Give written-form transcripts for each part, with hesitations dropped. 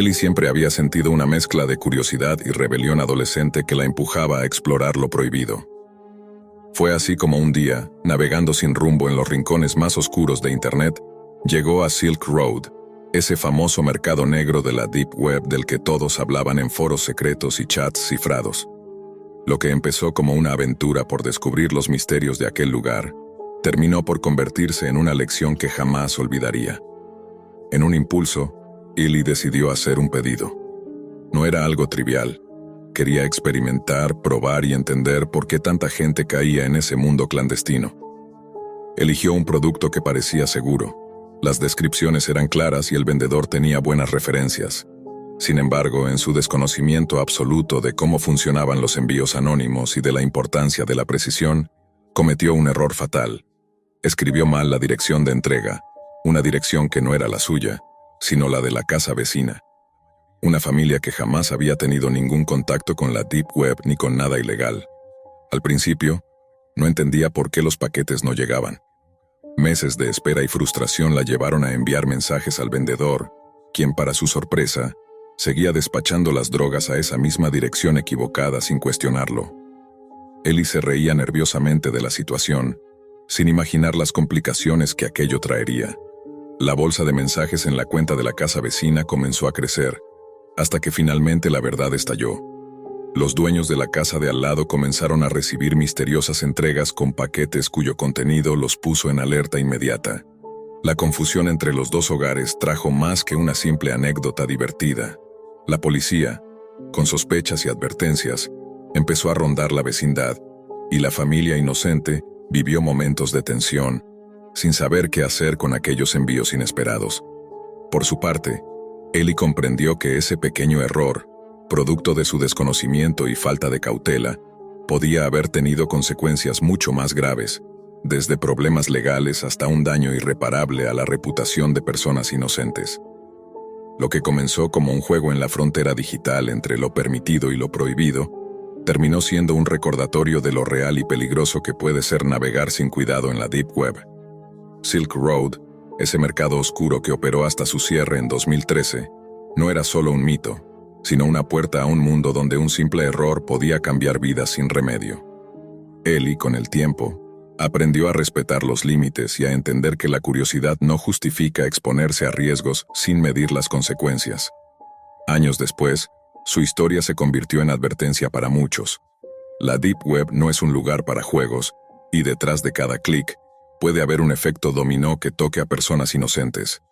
Ellie siempre había sentido una mezcla de curiosidad y rebelión adolescente que la empujaba a explorar lo prohibido. Fue así como un día, navegando sin rumbo en los rincones más oscuros de Internet, llegó a Silk Road, ese famoso mercado negro de la Deep Web del que todos hablaban en foros secretos y chats cifrados. Lo que empezó como una aventura por descubrir los misterios de aquel lugar, terminó por convertirse en una lección que jamás olvidaría. En un impulso, Ellie decidió hacer un pedido. No era algo trivial. Quería experimentar, probar y entender por qué tanta gente caía en ese mundo clandestino. Eligió un producto que parecía seguro. Las descripciones eran claras y el vendedor tenía buenas referencias. Sin embargo, en su desconocimiento absoluto de cómo funcionaban los envíos anónimos y de la importancia de la precisión, cometió un error fatal. Escribió mal la dirección de entrega, una dirección que no era la suya, sino la de la casa vecina. Una familia que jamás había tenido ningún contacto con la Deep Web ni con nada ilegal. Al principio, no entendía por qué los paquetes no llegaban. Meses de espera y frustración la llevaron a enviar mensajes al vendedor, quien, para su sorpresa, seguía despachando las drogas a esa misma dirección equivocada sin cuestionarlo. Ellie se reía nerviosamente de la situación, sin imaginar las complicaciones que aquello traería. La bolsa de mensajes en la cuenta de la casa vecina comenzó a crecer, hasta que finalmente la verdad estalló. Los dueños de la casa de al lado comenzaron a recibir misteriosas entregas con paquetes cuyo contenido los puso en alerta inmediata. La confusión entre los dos hogares trajo más que una simple anécdota divertida. La policía, con sospechas y advertencias, empezó a rondar la vecindad, y la familia inocente vivió momentos de tensión, sin saber qué hacer con aquellos envíos inesperados. Por su parte, Ellie comprendió que ese pequeño error, producto de su desconocimiento y falta de cautela, podía haber tenido consecuencias mucho más graves, desde problemas legales hasta un daño irreparable a la reputación de personas inocentes. Lo que comenzó como un juego en la frontera digital entre lo permitido y lo prohibido, terminó siendo un recordatorio de lo real y peligroso que puede ser navegar sin cuidado en la Deep Web. Silk Road, ese mercado oscuro que operó hasta su cierre en 2013, no era solo un mito, sino una puerta a un mundo donde un simple error podía cambiar vidas sin remedio. Ellie, con el tiempo, aprendió a respetar los límites y a entender que la curiosidad no justifica exponerse a riesgos sin medir las consecuencias. Años después, su historia se convirtió en advertencia para muchos. La Deep Web no es un lugar para juegos, y detrás de cada clic, puede haber un efecto dominó que toque a personas inocentes.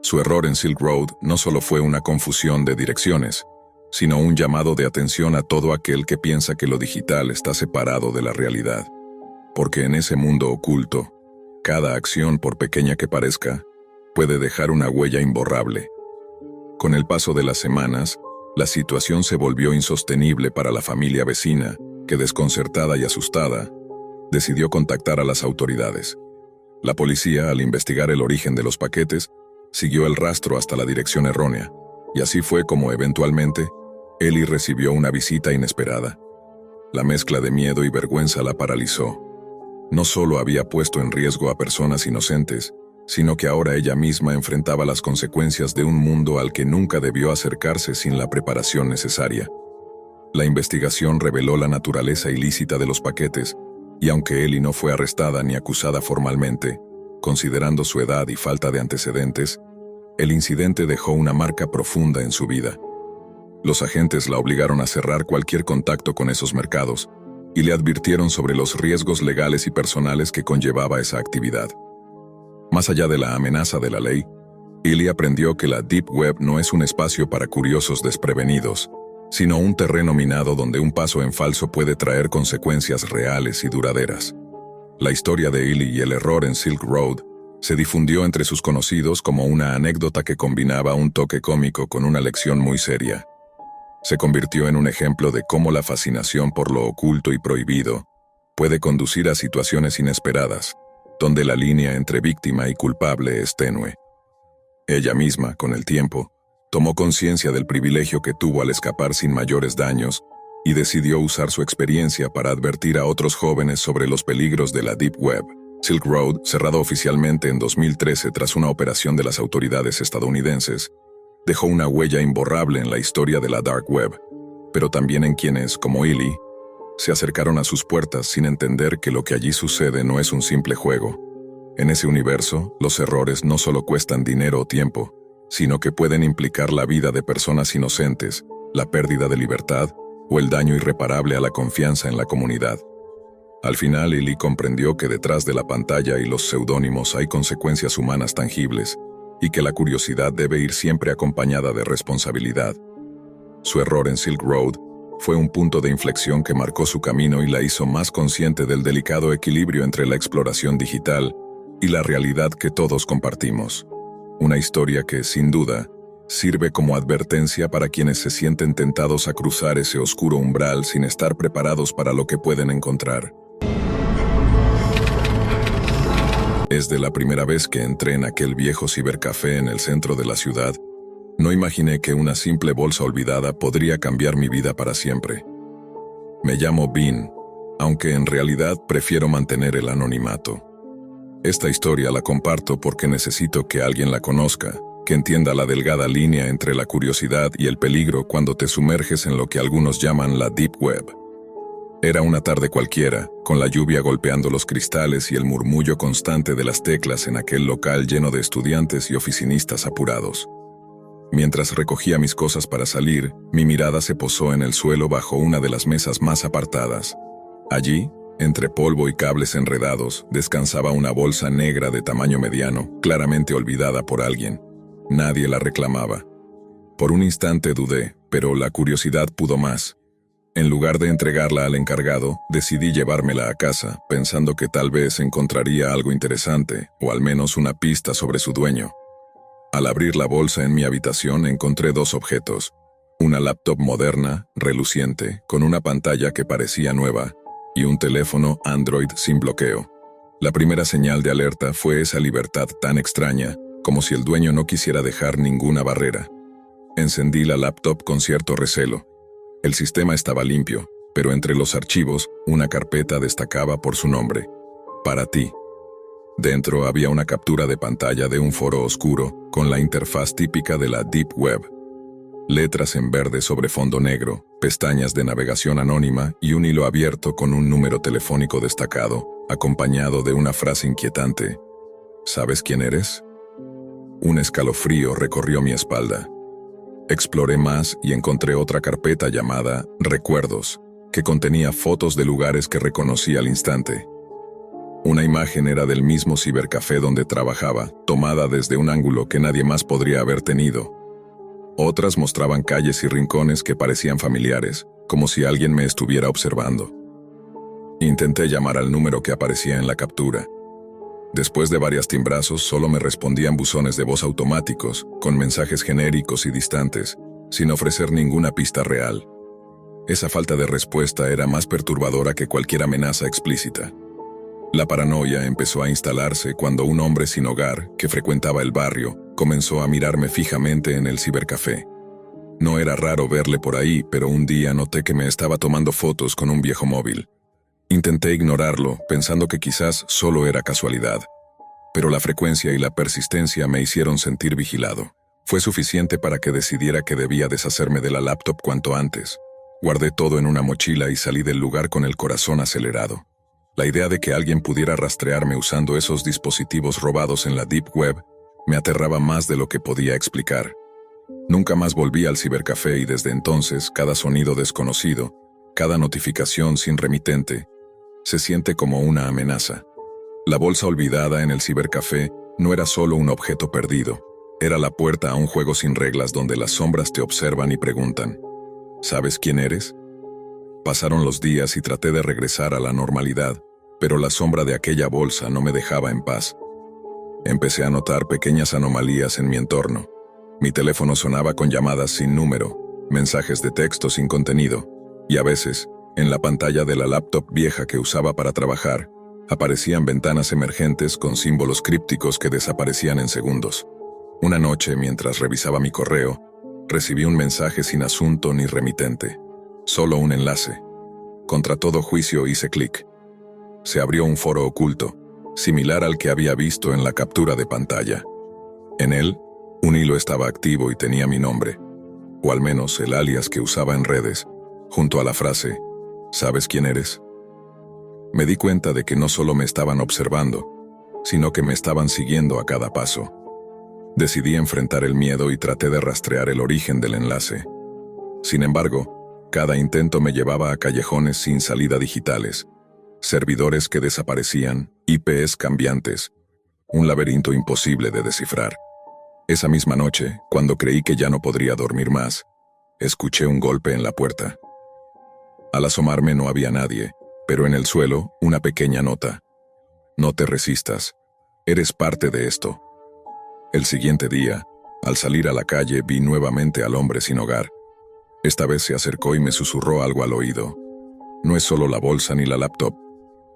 Su error en Silk Road no solo fue una confusión de direcciones, sino un llamado de atención a todo aquel que piensa que lo digital está separado de la realidad. Porque en ese mundo oculto, cada acción, por pequeña que parezca, puede dejar una huella imborrable. Con el paso de las semanas, la situación se volvió insostenible para la familia vecina, que, desconcertada y asustada, decidió contactar a las autoridades. La policía, al investigar el origen de los paquetes, siguió el rastro hasta la dirección errónea, y así fue como eventualmente, Ellie recibió una visita inesperada. La mezcla de miedo y vergüenza la paralizó. No solo había puesto en riesgo a personas inocentes, sino que ahora ella misma enfrentaba las consecuencias de un mundo al que nunca debió acercarse sin la preparación necesaria. La investigación reveló la naturaleza ilícita de los paquetes, y aunque Ellie no fue arrestada ni acusada formalmente, considerando su edad y falta de antecedentes, el incidente dejó una marca profunda en su vida. Los agentes la obligaron a cerrar cualquier contacto con esos mercados, y le advirtieron sobre los riesgos legales y personales que conllevaba esa actividad. Más allá de la amenaza de la ley, Ellie aprendió que la Deep Web no es un espacio para curiosos desprevenidos, sino un terreno minado donde un paso en falso puede traer consecuencias reales y duraderas. La historia de Ellie y el error en Silk Road se difundió entre sus conocidos como una anécdota que combinaba un toque cómico con una lección muy seria. Se convirtió en un ejemplo de cómo la fascinación por lo oculto y prohibido puede conducir a situaciones inesperadas, donde la línea entre víctima y culpable es tenue. Ella misma, con el tiempo, tomó conciencia del privilegio que tuvo al escapar sin mayores daños y decidió usar su experiencia para advertir a otros jóvenes sobre los peligros de la Deep Web. Silk Road, cerrado oficialmente en 2013 tras una operación de las autoridades estadounidenses, dejó una huella imborrable en la historia de la Dark Web, pero también en quienes, como Illy, se acercaron a sus puertas sin entender que lo que allí sucede no es un simple juego. En ese universo, los errores no solo cuestan dinero o tiempo, sino que pueden implicar la vida de personas inocentes, la pérdida de libertad o el daño irreparable a la confianza en la comunidad. Al final, Illy comprendió que detrás de la pantalla y los seudónimos hay consecuencias humanas tangibles, y que la curiosidad debe ir siempre acompañada de responsabilidad. Su error en Silk Road fue un punto de inflexión que marcó su camino y la hizo más consciente del delicado equilibrio entre la exploración digital y la realidad que todos compartimos. Una historia que, sin duda, sirve como advertencia para quienes se sienten tentados a cruzar ese oscuro umbral sin estar preparados para lo que pueden encontrar. Desde la primera vez que entré en aquel viejo cibercafé en el centro de la ciudad, no imaginé que una simple bolsa olvidada podría cambiar mi vida para siempre. Me llamo Bean, aunque en realidad prefiero mantener el anonimato. Esta historia la comparto porque necesito que alguien la conozca, que entienda la delgada línea entre la curiosidad y el peligro cuando te sumerges en lo que algunos llaman la Deep Web. Era una tarde cualquiera, con la lluvia golpeando los cristales y el murmullo constante de las teclas en aquel local lleno de estudiantes y oficinistas apurados. Mientras recogía mis cosas para salir, mi mirada se posó en el suelo bajo una de las mesas más apartadas. Allí, entre polvo y cables enredados, descansaba una bolsa negra de tamaño mediano, claramente olvidada por alguien. Nadie la reclamaba. Por un instante dudé, pero la curiosidad pudo más. En lugar de entregarla al encargado, decidí llevármela a casa, pensando que tal vez encontraría algo interesante, o al menos una pista sobre su dueño. Al abrir la bolsa en mi habitación encontré dos objetos. Una laptop moderna, reluciente, con una pantalla que parecía nueva, y un teléfono Android sin bloqueo. La primera señal de alerta fue esa libertad tan extraña, como si el dueño no quisiera dejar ninguna barrera. Encendí la laptop con cierto recelo. El sistema estaba limpio, pero entre los archivos, una carpeta destacaba por su nombre. Para ti. Dentro había una captura de pantalla de un foro oscuro, con la interfaz típica de la Deep Web. Letras en verde sobre fondo negro, pestañas de navegación anónima y un hilo abierto con un número telefónico destacado, acompañado de una frase inquietante. ¿Sabes quién eres? Un escalofrío recorrió mi espalda. Exploré más y encontré otra carpeta llamada Recuerdos, que contenía fotos de lugares que reconocí al instante. Una imagen era del mismo cibercafé donde trabajaba, tomada desde un ángulo que nadie más podría haber tenido. Otras mostraban calles y rincones que parecían familiares, como si alguien me estuviera observando. Intenté llamar al número que aparecía en la captura. Después de varios timbrazos, solo me respondían buzones de voz automáticos, con mensajes genéricos y distantes, sin ofrecer ninguna pista real. Esa falta de respuesta era más perturbadora que cualquier amenaza explícita. La paranoia empezó a instalarse cuando un hombre sin hogar, que frecuentaba el barrio, comenzó a mirarme fijamente en el cibercafé. No era raro verle por ahí, pero un día noté que me estaba tomando fotos con un viejo móvil. Intenté ignorarlo, pensando que quizás solo era casualidad. Pero la frecuencia y la persistencia me hicieron sentir vigilado. Fue suficiente para que decidiera que debía deshacerme de la laptop cuanto antes. Guardé todo en una mochila y salí del lugar con el corazón acelerado. La idea de que alguien pudiera rastrearme usando esos dispositivos robados en la Deep Web me aterraba más de lo que podía explicar. Nunca más volví al cibercafé y desde entonces cada sonido desconocido, cada notificación sin remitente, se siente como una amenaza. La bolsa olvidada en el cibercafé no era solo un objeto perdido, era la puerta a un juego sin reglas donde las sombras te observan y preguntan, ¿sabes quién eres? Pasaron los días y traté de regresar a la normalidad, pero la sombra de aquella bolsa no me dejaba en paz. Empecé a notar pequeñas anomalías en mi entorno. Mi teléfono sonaba con llamadas sin número, mensajes de texto sin contenido, y a veces, en la pantalla de la laptop vieja que usaba para trabajar, aparecían ventanas emergentes con símbolos crípticos que desaparecían en segundos. Una noche, mientras revisaba mi correo, recibí un mensaje sin asunto ni remitente. Solo un enlace. Contra todo juicio hice clic. Se abrió un foro oculto, similar al que había visto en la captura de pantalla. En él, Un hilo estaba activo y tenía mi nombre, o al menos el alias que usaba en redes, junto a la frase, ¿sabes quién eres? Me di cuenta de que no solo me estaban observando, sino que me estaban siguiendo a cada paso. Decidí enfrentar el miedo y traté de rastrear el origen del enlace. Sin embargo, cada intento me llevaba a callejones sin salida digitales, servidores que desaparecían, IPs cambiantes, un laberinto imposible de descifrar. Esa misma noche, cuando creí que ya no podría dormir más, escuché un golpe en la puerta. Al asomarme no había nadie, pero en el suelo, una pequeña nota. No te resistas. Eres parte de esto. El siguiente día, al salir a la calle, vi nuevamente al hombre sin hogar. Esta vez se acercó y me susurró algo al oído. No es solo la bolsa ni la laptop.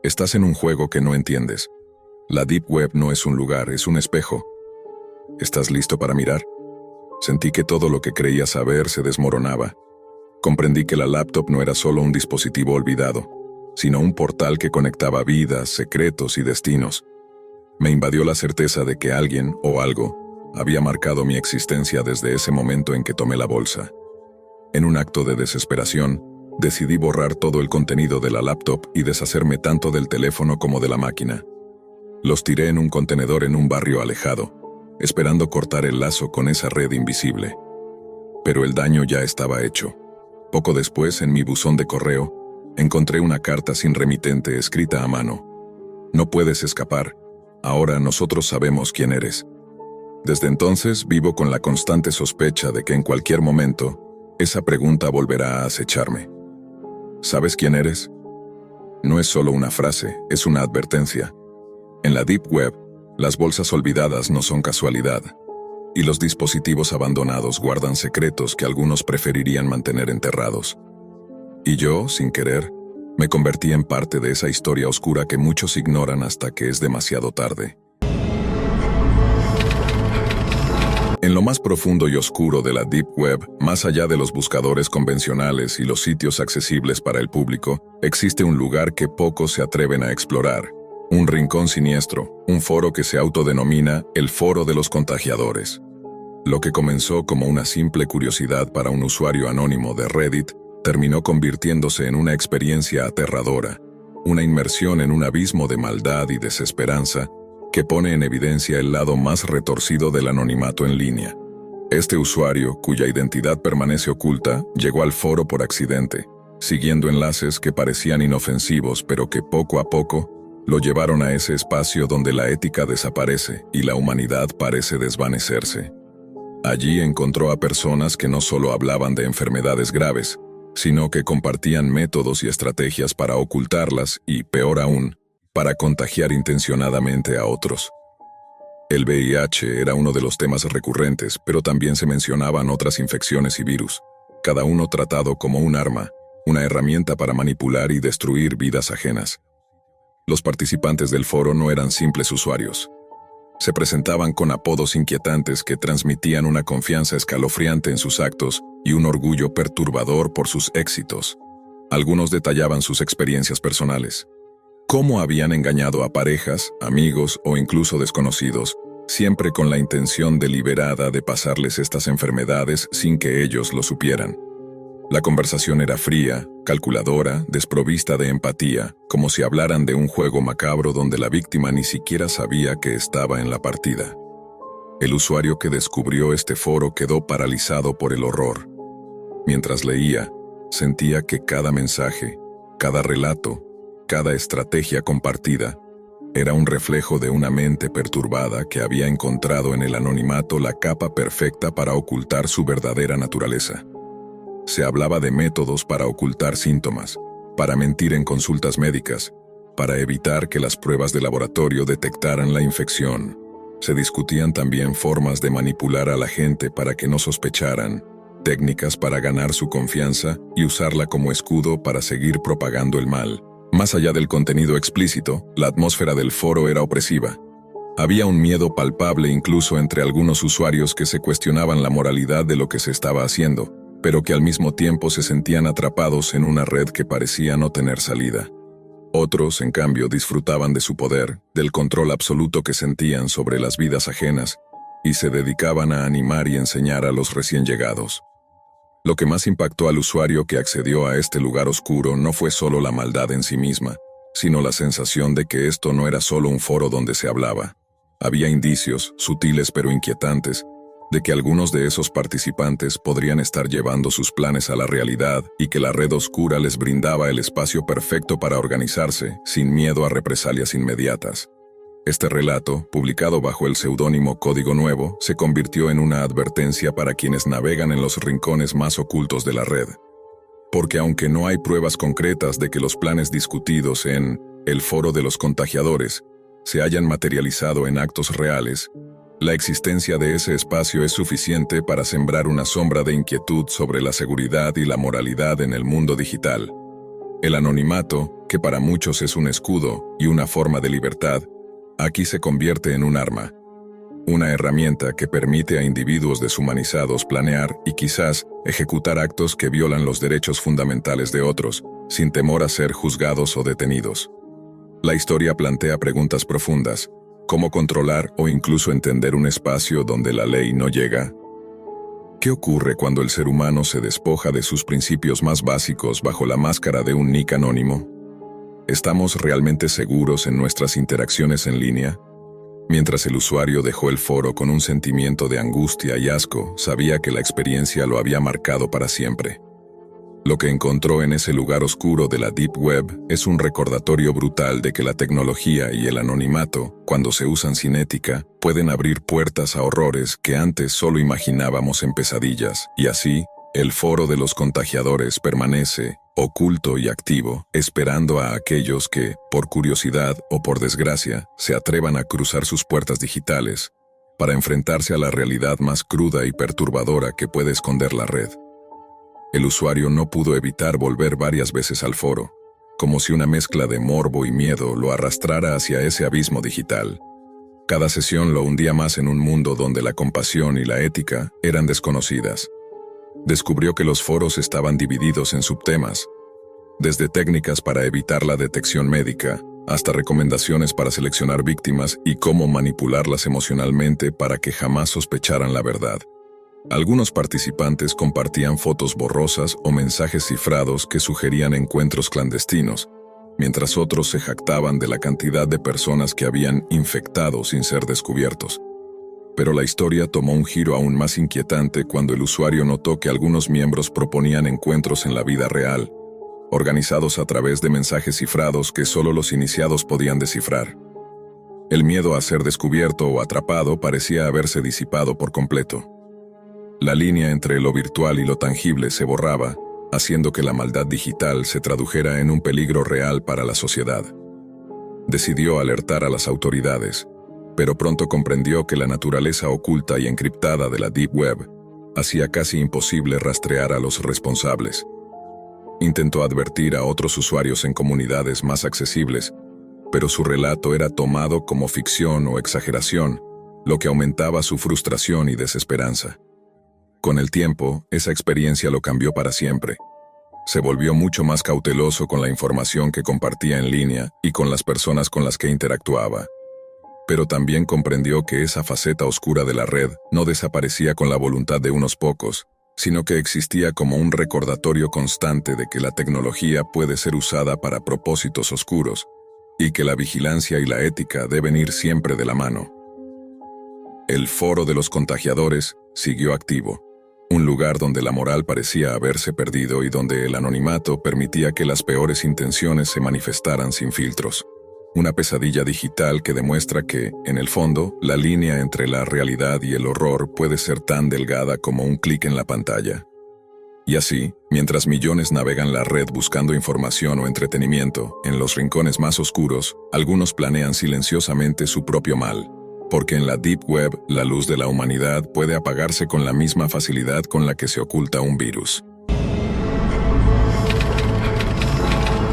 Estás en un juego que no entiendes. La Deep Web no es un lugar, es un espejo. ¿Estás listo para mirar? Sentí que todo lo que creía saber se desmoronaba. Comprendí que la laptop no era solo un dispositivo olvidado, sino un portal que conectaba vidas, secretos y destinos. Me invadió la certeza de que alguien o algo había marcado mi existencia desde ese momento en que tomé la bolsa. En un acto de desesperación, decidí borrar todo el contenido de la laptop y deshacerme tanto del teléfono como de la máquina. Los tiré en un contenedor en un barrio alejado, esperando cortar el lazo con esa red invisible. Pero el daño ya estaba hecho. Poco después, en mi buzón de correo, encontré una carta sin remitente escrita a mano. No puedes escapar. Ahora nosotros sabemos quién eres. Desde entonces vivo con la constante sospecha de que en cualquier momento, esa pregunta volverá a acecharme. ¿Sabes quién eres? No es solo una frase, es una advertencia. En la Deep Web, las bolsas olvidadas no son casualidad, y los dispositivos abandonados guardan secretos que algunos preferirían mantener enterrados. Y yo, sin querer, me convertí en parte de esa historia oscura que muchos ignoran hasta que es demasiado tarde. En lo más profundo y oscuro de la Deep Web, más allá de los buscadores convencionales y los sitios accesibles para el público, existe un lugar que pocos se atreven a explorar. Un rincón siniestro, un foro que se autodenomina el Foro de los Contagiadores. Lo que comenzó como una simple curiosidad para un usuario anónimo de Reddit, terminó convirtiéndose en una experiencia aterradora, una inmersión en un abismo de maldad y desesperanza que pone en evidencia el lado más retorcido del anonimato en línea. Este usuario, cuya identidad permanece oculta, llegó al foro por accidente, siguiendo enlaces que parecían inofensivos pero que poco a poco lo llevaron a ese espacio donde la ética desaparece y la humanidad parece desvanecerse. Allí encontró a personas que no solo hablaban de enfermedades graves, sino que compartían métodos y estrategias para ocultarlas y, peor aún, para contagiar intencionadamente a otros. El VIH era uno de los temas recurrentes, pero también se mencionaban otras infecciones y virus, cada uno tratado como un arma, una herramienta para manipular y destruir vidas ajenas. Los participantes del foro no eran simples usuarios. Se presentaban con apodos inquietantes que transmitían una confianza escalofriante en sus actos y un orgullo perturbador por sus éxitos. Algunos detallaban sus experiencias personales. Cómo habían engañado a parejas, amigos o incluso desconocidos, siempre con la intención deliberada de pasarles estas enfermedades sin que ellos lo supieran. La conversación era fría, calculadora, desprovista de empatía, como si hablaran de un juego macabro donde la víctima ni siquiera sabía que estaba en la partida. El usuario que descubrió este foro quedó paralizado por el horror. Mientras leía, sentía que cada mensaje, cada relato, cada estrategia compartida, era un reflejo de una mente perturbada que había encontrado en el anonimato la capa perfecta para ocultar su verdadera naturaleza. Se hablaba de métodos para ocultar síntomas, para mentir en consultas médicas, para evitar que las pruebas de laboratorio detectaran la infección. Se discutían también formas de manipular a la gente para que no sospecharan, técnicas para ganar su confianza y usarla como escudo para seguir propagando el mal. Más allá del contenido explícito, la atmósfera del foro era opresiva. Había un miedo palpable incluso entre algunos usuarios que se cuestionaban la moralidad de lo que se estaba haciendo, pero que al mismo tiempo se sentían atrapados en una red que parecía no tener salida. Otros, en cambio, disfrutaban de su poder, del control absoluto que sentían sobre las vidas ajenas, y se dedicaban a animar y enseñar a los recién llegados. Lo que más impactó al usuario que accedió a este lugar oscuro no fue solo la maldad en sí misma, sino la sensación de que esto no era solo un foro donde se hablaba. Había indicios, sutiles pero inquietantes, de que algunos de esos participantes podrían estar llevando sus planes a la realidad y que la red oscura les brindaba el espacio perfecto para organizarse, sin miedo a represalias inmediatas. Este relato, publicado bajo el seudónimo Código Nuevo, se convirtió en una advertencia para quienes navegan en los rincones más ocultos de la red. Porque aunque no hay pruebas concretas de que los planes discutidos en el Foro de los Contagiadores se hayan materializado en actos reales, la existencia de ese espacio es suficiente para sembrar una sombra de inquietud sobre la seguridad y la moralidad en el mundo digital. El anonimato, que para muchos es un escudo y una forma de libertad, aquí se convierte en un arma. Una herramienta que permite a individuos deshumanizados planear y quizás ejecutar actos que violan los derechos fundamentales de otros, sin temor a ser juzgados o detenidos. La historia plantea preguntas profundas. ¿Cómo controlar o incluso entender un espacio donde la ley no llega? ¿Qué ocurre cuando el ser humano se despoja de sus principios más básicos bajo la máscara de un nick anónimo? ¿Estamos realmente seguros en nuestras interacciones en línea? Mientras el usuario dejó el foro con un sentimiento de angustia y asco, sabía que la experiencia lo había marcado para siempre. Lo que encontró en ese lugar oscuro de la Deep Web es un recordatorio brutal de que la tecnología y el anonimato, cuando se usan sin ética, pueden abrir puertas a horrores que antes solo imaginábamos en pesadillas, y así, el Foro de los Contagiadores permanece, oculto y activo, esperando a aquellos que, por curiosidad o por desgracia, se atrevan a cruzar sus puertas digitales, para enfrentarse a la realidad más cruda y perturbadora que puede esconder la red. El usuario no pudo evitar volver varias veces al foro, como si una mezcla de morbo y miedo lo arrastrara hacia ese abismo digital. Cada sesión lo hundía más en un mundo donde la compasión y la ética eran desconocidas. Descubrió que los foros estaban divididos en subtemas, desde técnicas para evitar la detección médica, hasta recomendaciones para seleccionar víctimas y cómo manipularlas emocionalmente para que jamás sospecharan la verdad. Algunos participantes compartían fotos borrosas o mensajes cifrados que sugerían encuentros clandestinos, mientras otros se jactaban de la cantidad de personas que habían infectado sin ser descubiertos. Pero la historia tomó un giro aún más inquietante cuando el usuario notó que algunos miembros proponían encuentros en la vida real, organizados a través de mensajes cifrados que solo los iniciados podían descifrar. El miedo a ser descubierto o atrapado parecía haberse disipado por completo. La línea entre lo virtual y lo tangible se borraba, haciendo que la maldad digital se tradujera en un peligro real para la sociedad. Decidió alertar a las autoridades, pero pronto comprendió que la naturaleza oculta y encriptada de la Deep Web hacía casi imposible rastrear a los responsables. Intentó advertir a otros usuarios en comunidades más accesibles, pero su relato era tomado como ficción o exageración, lo que aumentaba su frustración y desesperanza. Con el tiempo, esa experiencia lo cambió para siempre. Se volvió mucho más cauteloso con la información que compartía en línea y con las personas con las que interactuaba. Pero también comprendió que esa faceta oscura de la red no desaparecía con la voluntad de unos pocos, sino que existía como un recordatorio constante de que la tecnología puede ser usada para propósitos oscuros, y que la vigilancia y la ética deben ir siempre de la mano. El Foro de los Contagiadores siguió activo, un lugar donde la moral parecía haberse perdido y donde el anonimato permitía que las peores intenciones se manifestaran sin filtros. Una pesadilla digital que demuestra que, en el fondo, la línea entre la realidad y el horror puede ser tan delgada como un clic en la pantalla. Y así, mientras millones navegan la red buscando información o entretenimiento, en los rincones más oscuros, algunos planean silenciosamente su propio mal. Porque en la Deep Web, la luz de la humanidad puede apagarse con la misma facilidad con la que se oculta un virus.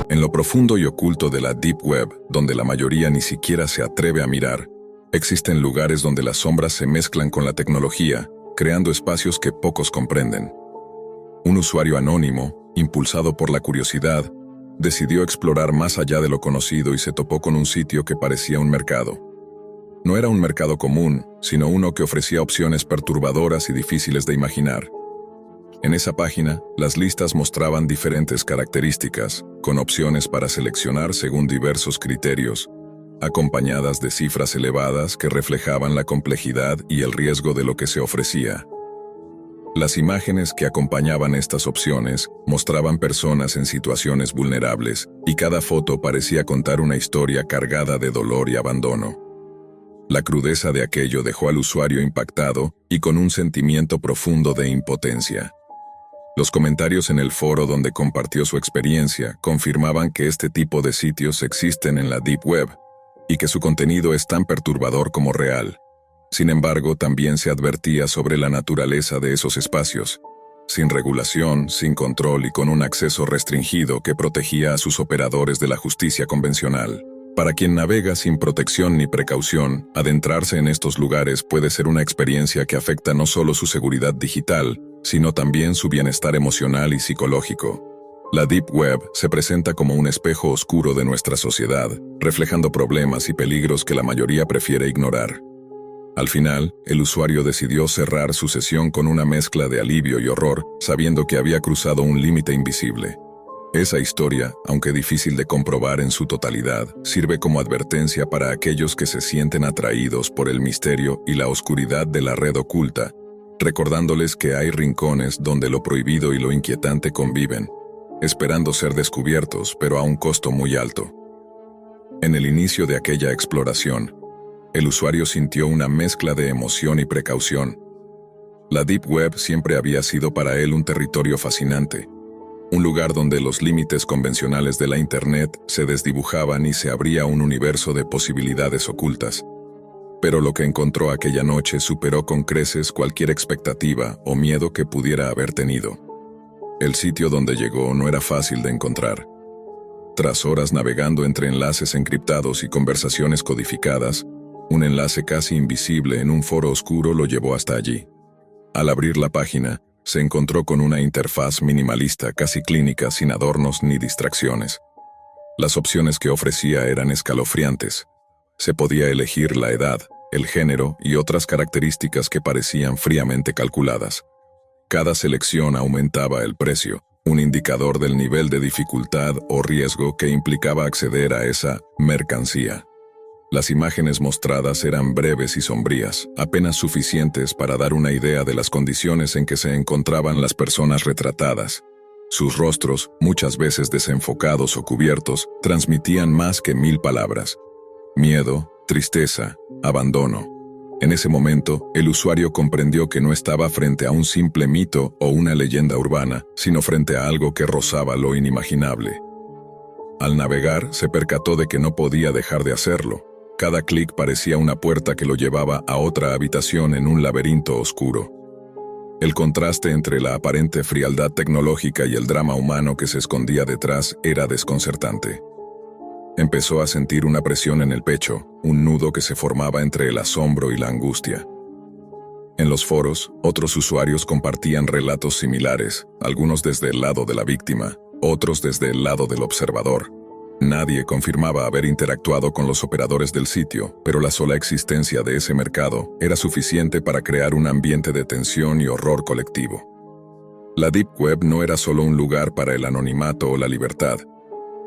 En lo profundo y oculto de la Deep Web, donde la mayoría ni siquiera se atreve a mirar, existen lugares donde las sombras se mezclan con la tecnología, creando espacios que pocos comprenden. Un usuario anónimo, impulsado por la curiosidad, decidió explorar más allá de lo conocido y se topó con un sitio que parecía un mercado. No era un mercado común, sino uno que ofrecía opciones perturbadoras y difíciles de imaginar. En esa página, las listas mostraban diferentes características, con opciones para seleccionar según diversos criterios, acompañadas de cifras elevadas que reflejaban la complejidad y el riesgo de lo que se ofrecía. Las imágenes que acompañaban estas opciones mostraban personas en situaciones vulnerables, y cada foto parecía contar una historia cargada de dolor y abandono. La crudeza de aquello dejó al usuario impactado y con un sentimiento profundo de impotencia. Los comentarios en el foro donde compartió su experiencia confirmaban que este tipo de sitios existen en la Deep Web y que su contenido es tan perturbador como real. Sin embargo, también se advertía sobre la naturaleza de esos espacios, sin regulación, sin control y con un acceso restringido que protegía a sus operadores de la justicia convencional. Para quien navega sin protección ni precaución, adentrarse en estos lugares puede ser una experiencia que afecta no solo su seguridad digital, sino también su bienestar emocional y psicológico. La Deep Web se presenta como un espejo oscuro de nuestra sociedad, reflejando problemas y peligros que la mayoría prefiere ignorar. Al final, el usuario decidió cerrar su sesión con una mezcla de alivio y horror, sabiendo que había cruzado un límite invisible. Esa historia, aunque difícil de comprobar en su totalidad, sirve como advertencia para aquellos que se sienten atraídos por el misterio y la oscuridad de la red oculta, recordándoles que hay rincones donde lo prohibido y lo inquietante conviven, esperando ser descubiertos, pero a un costo muy alto. En el inicio de aquella exploración, el usuario sintió una mezcla de emoción y precaución. La Deep Web siempre había sido para él un territorio fascinante, un lugar donde los límites convencionales de la Internet se desdibujaban y se abría un universo de posibilidades ocultas. Pero lo que encontró aquella noche superó con creces cualquier expectativa o miedo que pudiera haber tenido. El sitio donde llegó no era fácil de encontrar. Tras horas navegando entre enlaces encriptados y conversaciones codificadas, un enlace casi invisible en un foro oscuro lo llevó hasta allí. Al abrir la página, se encontró con una interfaz minimalista, casi clínica, sin adornos ni distracciones. Las opciones que ofrecía eran escalofriantes. Se podía elegir la edad, el género y otras características que parecían fríamente calculadas. Cada selección aumentaba el precio, un indicador del nivel de dificultad o riesgo que implicaba acceder a esa mercancía. Las imágenes mostradas eran breves y sombrías, apenas suficientes para dar una idea de las condiciones en que se encontraban las personas retratadas. Sus rostros, muchas veces desenfocados o cubiertos, transmitían más que 1000 palabras. Miedo, tristeza, abandono. En ese momento, el usuario comprendió que no estaba frente a un simple mito o una leyenda urbana, sino frente a algo que rozaba lo inimaginable. Al navegar, se percató de que no podía dejar de hacerlo. Cada clic parecía una puerta que lo llevaba a otra habitación en un laberinto oscuro. El contraste entre la aparente frialdad tecnológica y el drama humano que se escondía detrás era desconcertante. Empezó a sentir una presión en el pecho, un nudo que se formaba entre el asombro y la angustia. En los foros, otros usuarios compartían relatos similares, algunos desde el lado de la víctima, otros desde el lado del observador. Nadie confirmaba haber interactuado con los operadores del sitio, pero la sola existencia de ese mercado era suficiente para crear un ambiente de tensión y horror colectivo. La Deep Web no era solo un lugar para el anonimato o la libertad,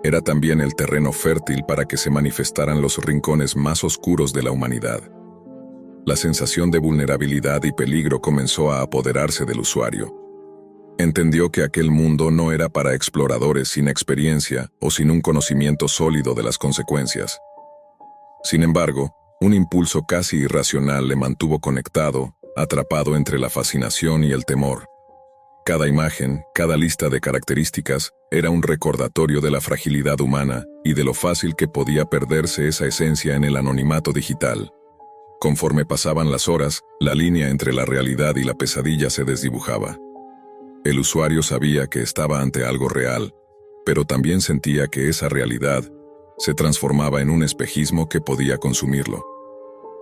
era también el terreno fértil para que se manifestaran los rincones más oscuros de la humanidad. La sensación de vulnerabilidad y peligro comenzó a apoderarse del usuario. Entendió que aquel mundo no era para exploradores sin experiencia o sin un conocimiento sólido de las consecuencias. Sin embargo, un impulso casi irracional le mantuvo conectado, atrapado entre la fascinación y el temor. Cada imagen, cada lista de características, era un recordatorio de la fragilidad humana y de lo fácil que podía perderse esa esencia en el anonimato digital. Conforme pasaban las horas, la línea entre la realidad y la pesadilla se desdibujaba. El usuario sabía que estaba ante algo real, pero también sentía que esa realidad se transformaba en un espejismo que podía consumirlo.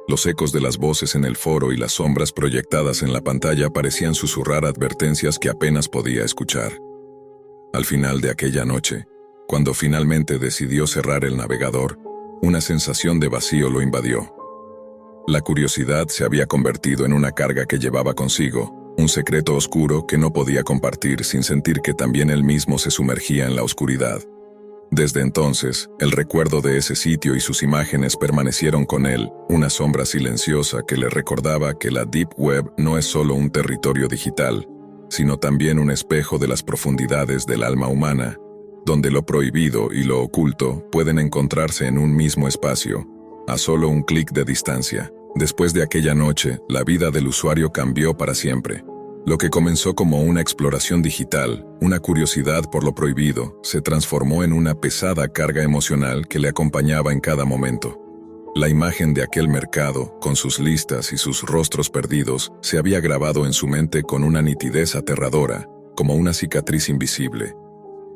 Los ecos de las voces en el foro y las sombras proyectadas en la pantalla parecían susurrar advertencias que apenas podía escuchar. Al final de aquella noche, cuando finalmente decidió cerrar el navegador, una sensación de vacío lo invadió. La curiosidad se había convertido en una carga que llevaba consigo, un secreto oscuro que no podía compartir sin sentir que también él mismo se sumergía en la oscuridad. Desde entonces, el recuerdo de ese sitio y sus imágenes permanecieron con él, una sombra silenciosa que le recordaba que la Deep Web no es solo un territorio digital, sino también un espejo de las profundidades del alma humana, donde lo prohibido y lo oculto pueden encontrarse en un mismo espacio, a solo un clic de distancia. Después de aquella noche, la vida del usuario cambió para siempre. Lo que comenzó como una exploración digital, una curiosidad por lo prohibido, se transformó en una pesada carga emocional que le acompañaba en cada momento. La imagen de aquel mercado, con sus listas y sus rostros perdidos, se había grabado en su mente con una nitidez aterradora, como una cicatriz invisible.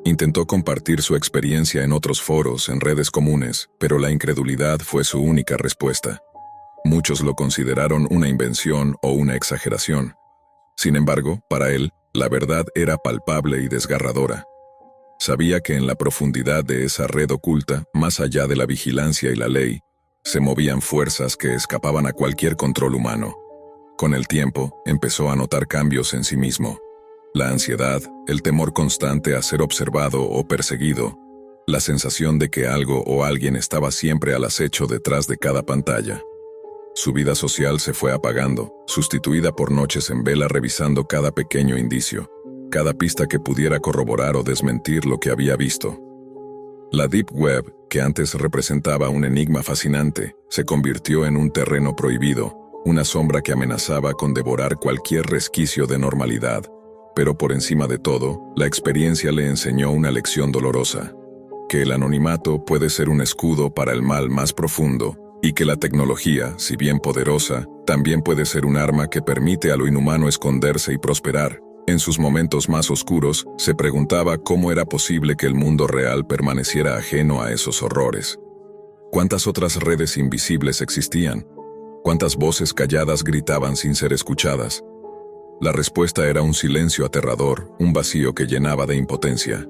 Intentó compartir su experiencia en otros foros, en redes comunes, pero la incredulidad fue su única respuesta. Muchos lo consideraron una invención o una exageración. Sin embargo, para él, la verdad era palpable y desgarradora. Sabía que en la profundidad de esa red oculta, más allá de la vigilancia y la ley, se movían fuerzas que escapaban a cualquier control humano. Con el tiempo, empezó a notar cambios en sí mismo. La ansiedad, el temor constante a ser observado o perseguido, la sensación de que algo o alguien estaba siempre al acecho detrás de cada pantalla. Su vida social se fue apagando, sustituida por noches en vela revisando cada pequeño indicio, cada pista que pudiera corroborar o desmentir lo que había visto. La Deep Web, que antes representaba un enigma fascinante, se convirtió en un terreno prohibido, una sombra que amenazaba con devorar cualquier resquicio de normalidad. Pero por encima de todo, la experiencia le enseñó una lección dolorosa: que el anonimato puede ser un escudo para el mal más profundo, y que la tecnología, si bien poderosa, también puede ser un arma que permite a lo inhumano esconderse y prosperar. En sus momentos más oscuros, se preguntaba cómo era posible que el mundo real permaneciera ajeno a esos horrores. ¿Cuántas otras redes invisibles existían? ¿Cuántas voces calladas gritaban sin ser escuchadas? La respuesta era un silencio aterrador, un vacío que llenaba de impotencia.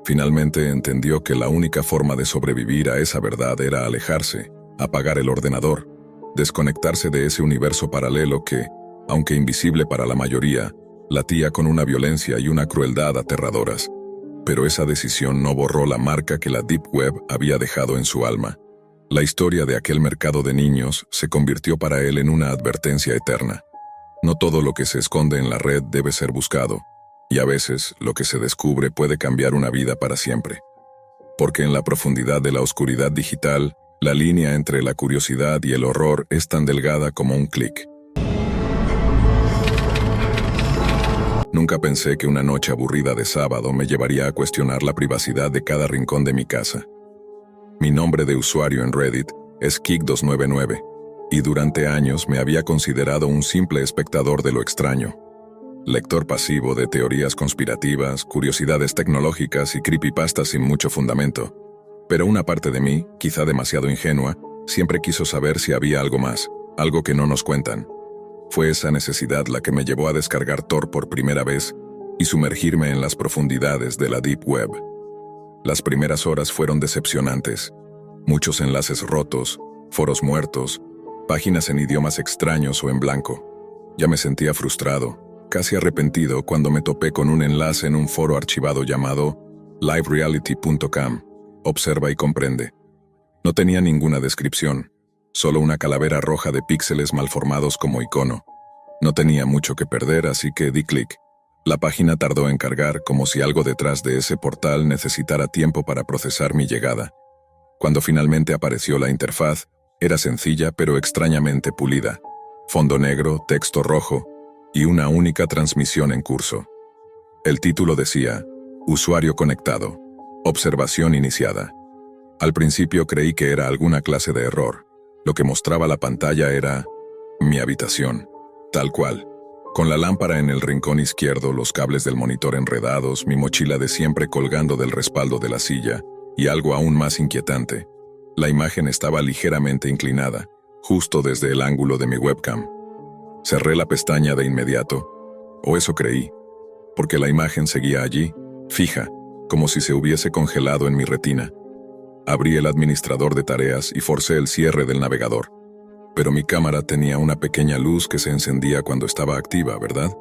Finalmente entendió que la única forma de sobrevivir a esa verdad era alejarse, apagar el ordenador, desconectarse de ese universo paralelo que, aunque invisible para la mayoría, latía con una violencia y una crueldad aterradoras. Pero esa decisión no borró la marca que la Deep Web había dejado en su alma. La historia de aquel mercado de niños se convirtió para él en una advertencia eterna. No todo lo que se esconde en la red debe ser buscado, y a veces lo que se descubre puede cambiar una vida para siempre. Porque en la profundidad de la oscuridad digital, la línea entre la curiosidad y el horror es tan delgada como un clic. Nunca pensé que una noche aburrida de sábado me llevaría a cuestionar la privacidad de cada rincón de mi casa. Mi nombre de usuario en Reddit es Kik299, y durante años me había considerado un simple espectador de lo extraño. Lector pasivo de teorías conspirativas, curiosidades tecnológicas y creepypastas sin mucho fundamento. Pero una parte de mí, quizá demasiado ingenua, siempre quiso saber si había algo más, algo que no nos cuentan. Fue esa necesidad la que me llevó a descargar Tor por primera vez y sumergirme en las profundidades de la Deep Web. Las primeras horas fueron decepcionantes. Muchos enlaces rotos, foros muertos, páginas en idiomas extraños o en blanco. Ya me sentía frustrado, casi arrepentido cuando me topé con un enlace en un foro archivado llamado livereality.com. Observa y comprende. No tenía ninguna descripción, solo una calavera roja de píxeles malformados como icono. No tenía mucho que perder, así que di clic. La página tardó en cargar, como si algo detrás de ese portal necesitara tiempo para procesar mi llegada. Cuando finalmente apareció la interfaz, era sencilla pero extrañamente pulida. Fondo negro, texto rojo y una única transmisión en curso. El título decía: Usuario conectado. Observación iniciada. Al principio creí que era alguna clase de error. Lo que mostraba la pantalla era mi habitación, tal cual. Con la lámpara en el rincón izquierdo, los cables del monitor enredados, mi mochila de siempre colgando del respaldo de la silla, y algo aún más inquietante. La imagen estaba ligeramente inclinada, justo desde el ángulo de mi webcam. Cerré la pestaña de inmediato, o eso creí, porque la imagen seguía allí, fija, como si se hubiese congelado en mi retina. Abrí el administrador de tareas y forcé el cierre del navegador. Pero mi cámara tenía una pequeña luz que se encendía cuando estaba activa, ¿verdad?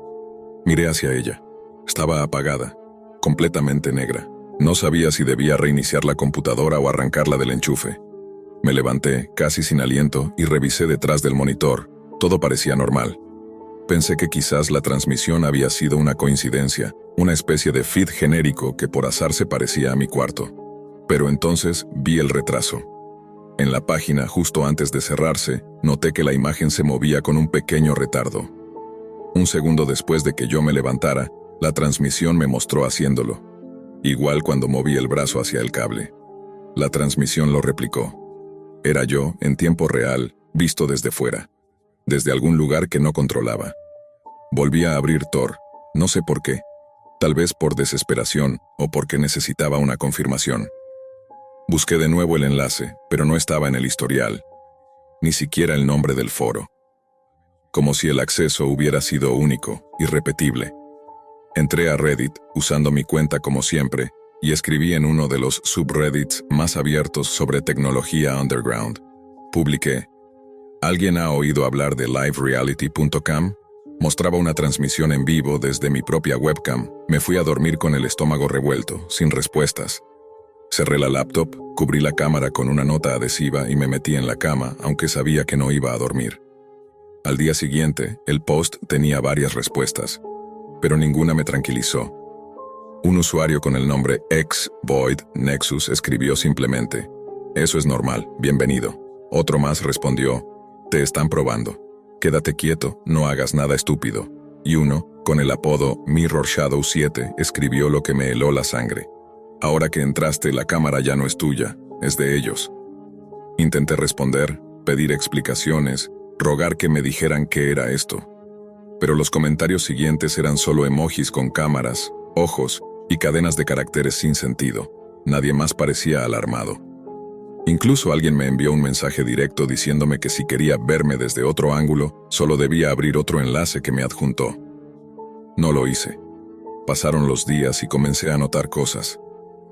Miré hacia ella. Estaba apagada, completamente negra. No sabía si debía reiniciar la computadora o arrancarla del enchufe. Me levanté, casi sin aliento, y revisé detrás del monitor. Todo parecía normal. Pensé que quizás la transmisión había sido una coincidencia, una especie de feed genérico que por azar se parecía a mi cuarto. Pero entonces vi el retraso. En la página, justo antes de cerrarse, noté que la imagen se movía con un pequeño retardo. Un segundo después de que yo me levantara, la transmisión me mostró haciéndolo. Igual cuando moví el brazo hacia el cable. La transmisión lo replicó. Era yo, en tiempo real, visto desde fuera. Desde algún lugar que no controlaba. Volví a abrir Tor, no sé por qué. Tal vez por desesperación o porque necesitaba una confirmación. Busqué de nuevo el enlace, pero no estaba en el historial. Ni siquiera el nombre del foro. Como si el acceso hubiera sido único, irrepetible. Entré a Reddit, usando mi cuenta como siempre, y escribí en uno de los subreddits más abiertos sobre tecnología underground. Publiqué: ¿alguien ha oído hablar de livereality.com? Mostraba una transmisión en vivo desde mi propia webcam. Me fui a dormir con el estómago revuelto, sin respuestas. Cerré la laptop, cubrí la cámara con una nota adhesiva y me metí en la cama, aunque sabía que no iba a dormir. Al día siguiente, el post tenía varias respuestas, pero ninguna me tranquilizó. Un usuario con el nombre xVoidNexus escribió simplemente: «Eso es normal, bienvenido». Otro más respondió: «Te están probando. Quédate quieto, no hagas nada estúpido». Y uno, con el apodo MirrorShadow7, escribió lo que me heló la sangre: «Ahora que entraste, la cámara ya no es tuya, es de ellos». Intenté responder, pedir explicaciones, rogar que me dijeran qué era esto. Pero los comentarios siguientes eran solo emojis con cámaras, ojos y cadenas de caracteres sin sentido. Nadie más parecía alarmado. Incluso alguien me envió un mensaje directo diciéndome que si quería verme desde otro ángulo, solo debía abrir otro enlace que me adjuntó. No lo hice. Pasaron los días y comencé a notar cosas.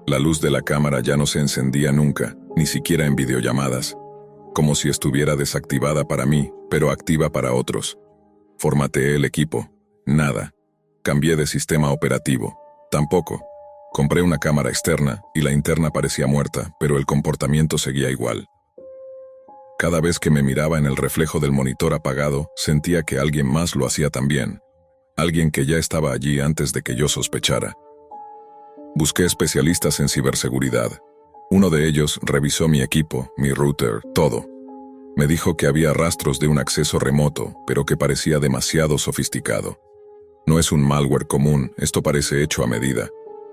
La luz de la cámara ya no se encendía nunca, ni siquiera en videollamadas. Como si estuviera desactivada para mí, pero activa para otros. Formateé el equipo. Nada. Cambié de sistema operativo. Tampoco. Compré una cámara externa y la interna parecía muerta, pero el comportamiento seguía igual. Cada vez que me miraba en el reflejo del monitor apagado, sentía que alguien más lo hacía también. Alguien que ya estaba allí antes de que yo sospechara. Busqué especialistas en ciberseguridad. Uno de ellos revisó mi equipo, mi router, todo. Me dijo que había rastros de un acceso remoto, pero que parecía demasiado sofisticado. No es un malware común, esto parece hecho a medida.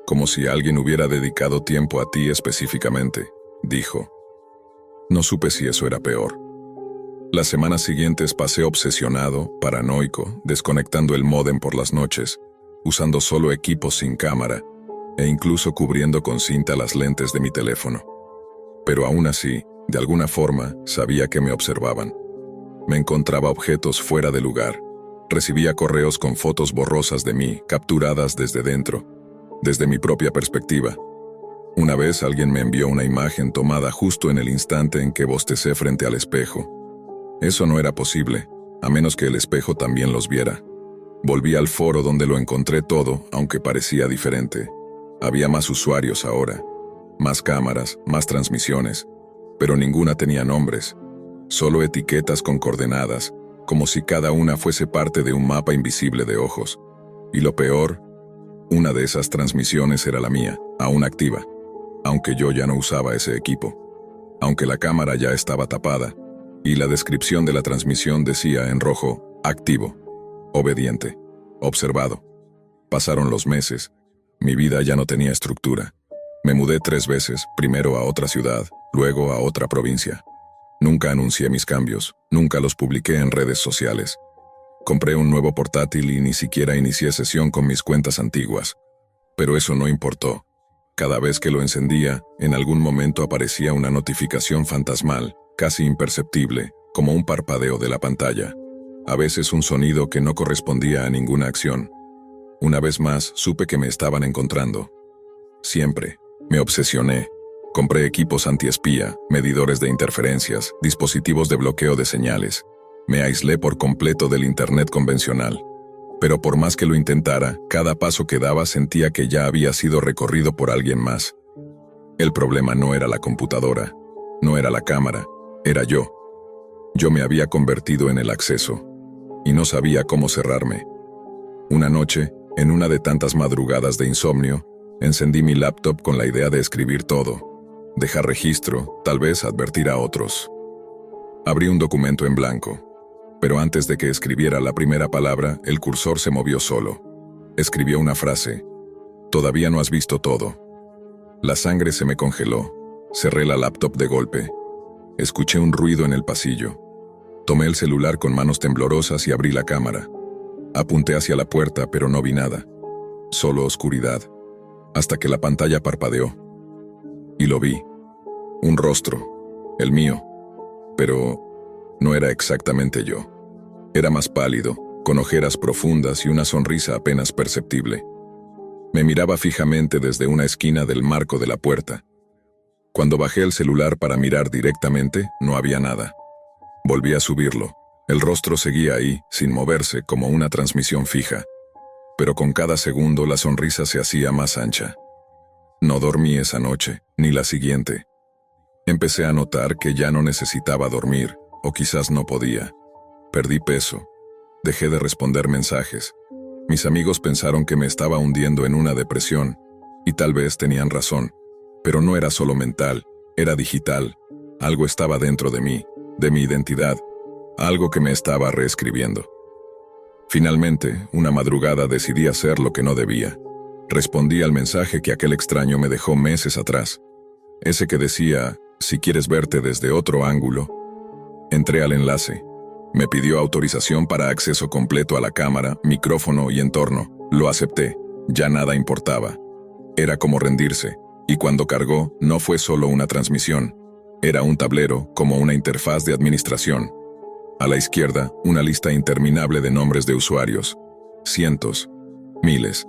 Como si alguien hubiera dedicado tiempo a ti específicamente, dijo. No supe si eso era peor. Las semanas siguientes pasé obsesionado, paranoico, desconectando el módem por las noches, usando solo equipos sin cámara, e incluso cubriendo con cinta las lentes de mi teléfono. Pero aún así, de alguna forma, sabía que me observaban. Me encontraba objetos fuera de lugar. Recibía correos con fotos borrosas de mí, capturadas desde dentro, desde mi propia perspectiva. Una vez alguien me envió una imagen tomada justo en el instante en que bostecé frente al espejo. Eso no era posible, a menos que el espejo también los viera. Volví al foro donde lo encontré todo, aunque parecía diferente. Había más usuarios ahora, más cámaras, más transmisiones, pero ninguna tenía nombres, solo etiquetas con coordenadas, como si cada una fuese parte de un mapa invisible de ojos. Y lo peor, una de esas transmisiones era la mía, aún activa, aunque yo ya no usaba ese equipo, aunque la cámara ya estaba tapada, y la descripción de la transmisión decía en rojo: activo, obediente, observado. Pasaron los meses. Mi vida ya no tenía estructura. Me mudé 3 veces, primero a otra ciudad, luego a otra provincia. Nunca anuncié mis cambios, nunca los publiqué en redes sociales. Compré un nuevo portátil y ni siquiera inicié sesión con mis cuentas antiguas. Pero eso no importó. Cada vez que lo encendía, en algún momento aparecía una notificación fantasmal, casi imperceptible, como un parpadeo de la pantalla. A veces un sonido que no correspondía a ninguna acción. Una vez más, supe que me estaban encontrando. Siempre. Me obsesioné. Compré equipos antiespía, medidores de interferencias, dispositivos de bloqueo de señales. Me aislé por completo del Internet convencional. Pero por más que lo intentara, cada paso que daba sentía que ya había sido recorrido por alguien más. El problema no era la computadora, no era la cámara, era yo. Yo me había convertido en el acceso, y no sabía cómo cerrarme. Una noche, en una de tantas madrugadas de insomnio, encendí mi laptop con la idea de escribir todo, dejar registro, tal vez advertir a otros. Abrí un documento en blanco, pero antes de que escribiera la primera palabra, el cursor se movió solo. Escribió una frase: «Todavía no has visto todo». La sangre se me congeló. Cerré la laptop de golpe. Escuché un ruido en el pasillo. Tomé el celular con manos temblorosas y abrí la cámara. Apunté hacia la puerta, pero no vi nada. Solo oscuridad, hasta que la pantalla parpadeó. Y lo vi. Un rostro, el mío. Pero no era exactamente yo. Era más pálido, con ojeras profundas y una sonrisa apenas perceptible. Me miraba fijamente desde una esquina del marco de la puerta. Cuando bajé el celular para mirar directamente, no había nada. Volví a subirlo. El rostro seguía ahí, sin moverse, como una transmisión fija. Pero con cada segundo la sonrisa se hacía más ancha. No dormí esa noche, ni la siguiente. Empecé a notar que ya no necesitaba dormir, o quizás no podía. Perdí peso. Dejé de responder mensajes. Mis amigos pensaron que me estaba hundiendo en una depresión, y tal vez tenían razón. Pero no era solo mental, era digital. Algo estaba dentro de mí, de mi identidad, algo que me estaba reescribiendo. Finalmente, una madrugada decidí hacer lo que no debía. Respondí al mensaje que aquel extraño me dejó meses atrás. Ese que decía: «Si quieres verte desde otro ángulo». Entré al enlace. Me pidió autorización para acceso completo a la cámara, micrófono y entorno. Lo acepté. Ya nada importaba. Era como rendirse. Y cuando cargó, no fue solo una transmisión. Era un tablero, como una interfaz de administración. A la izquierda, una lista interminable de nombres de usuarios. Cientos. Miles.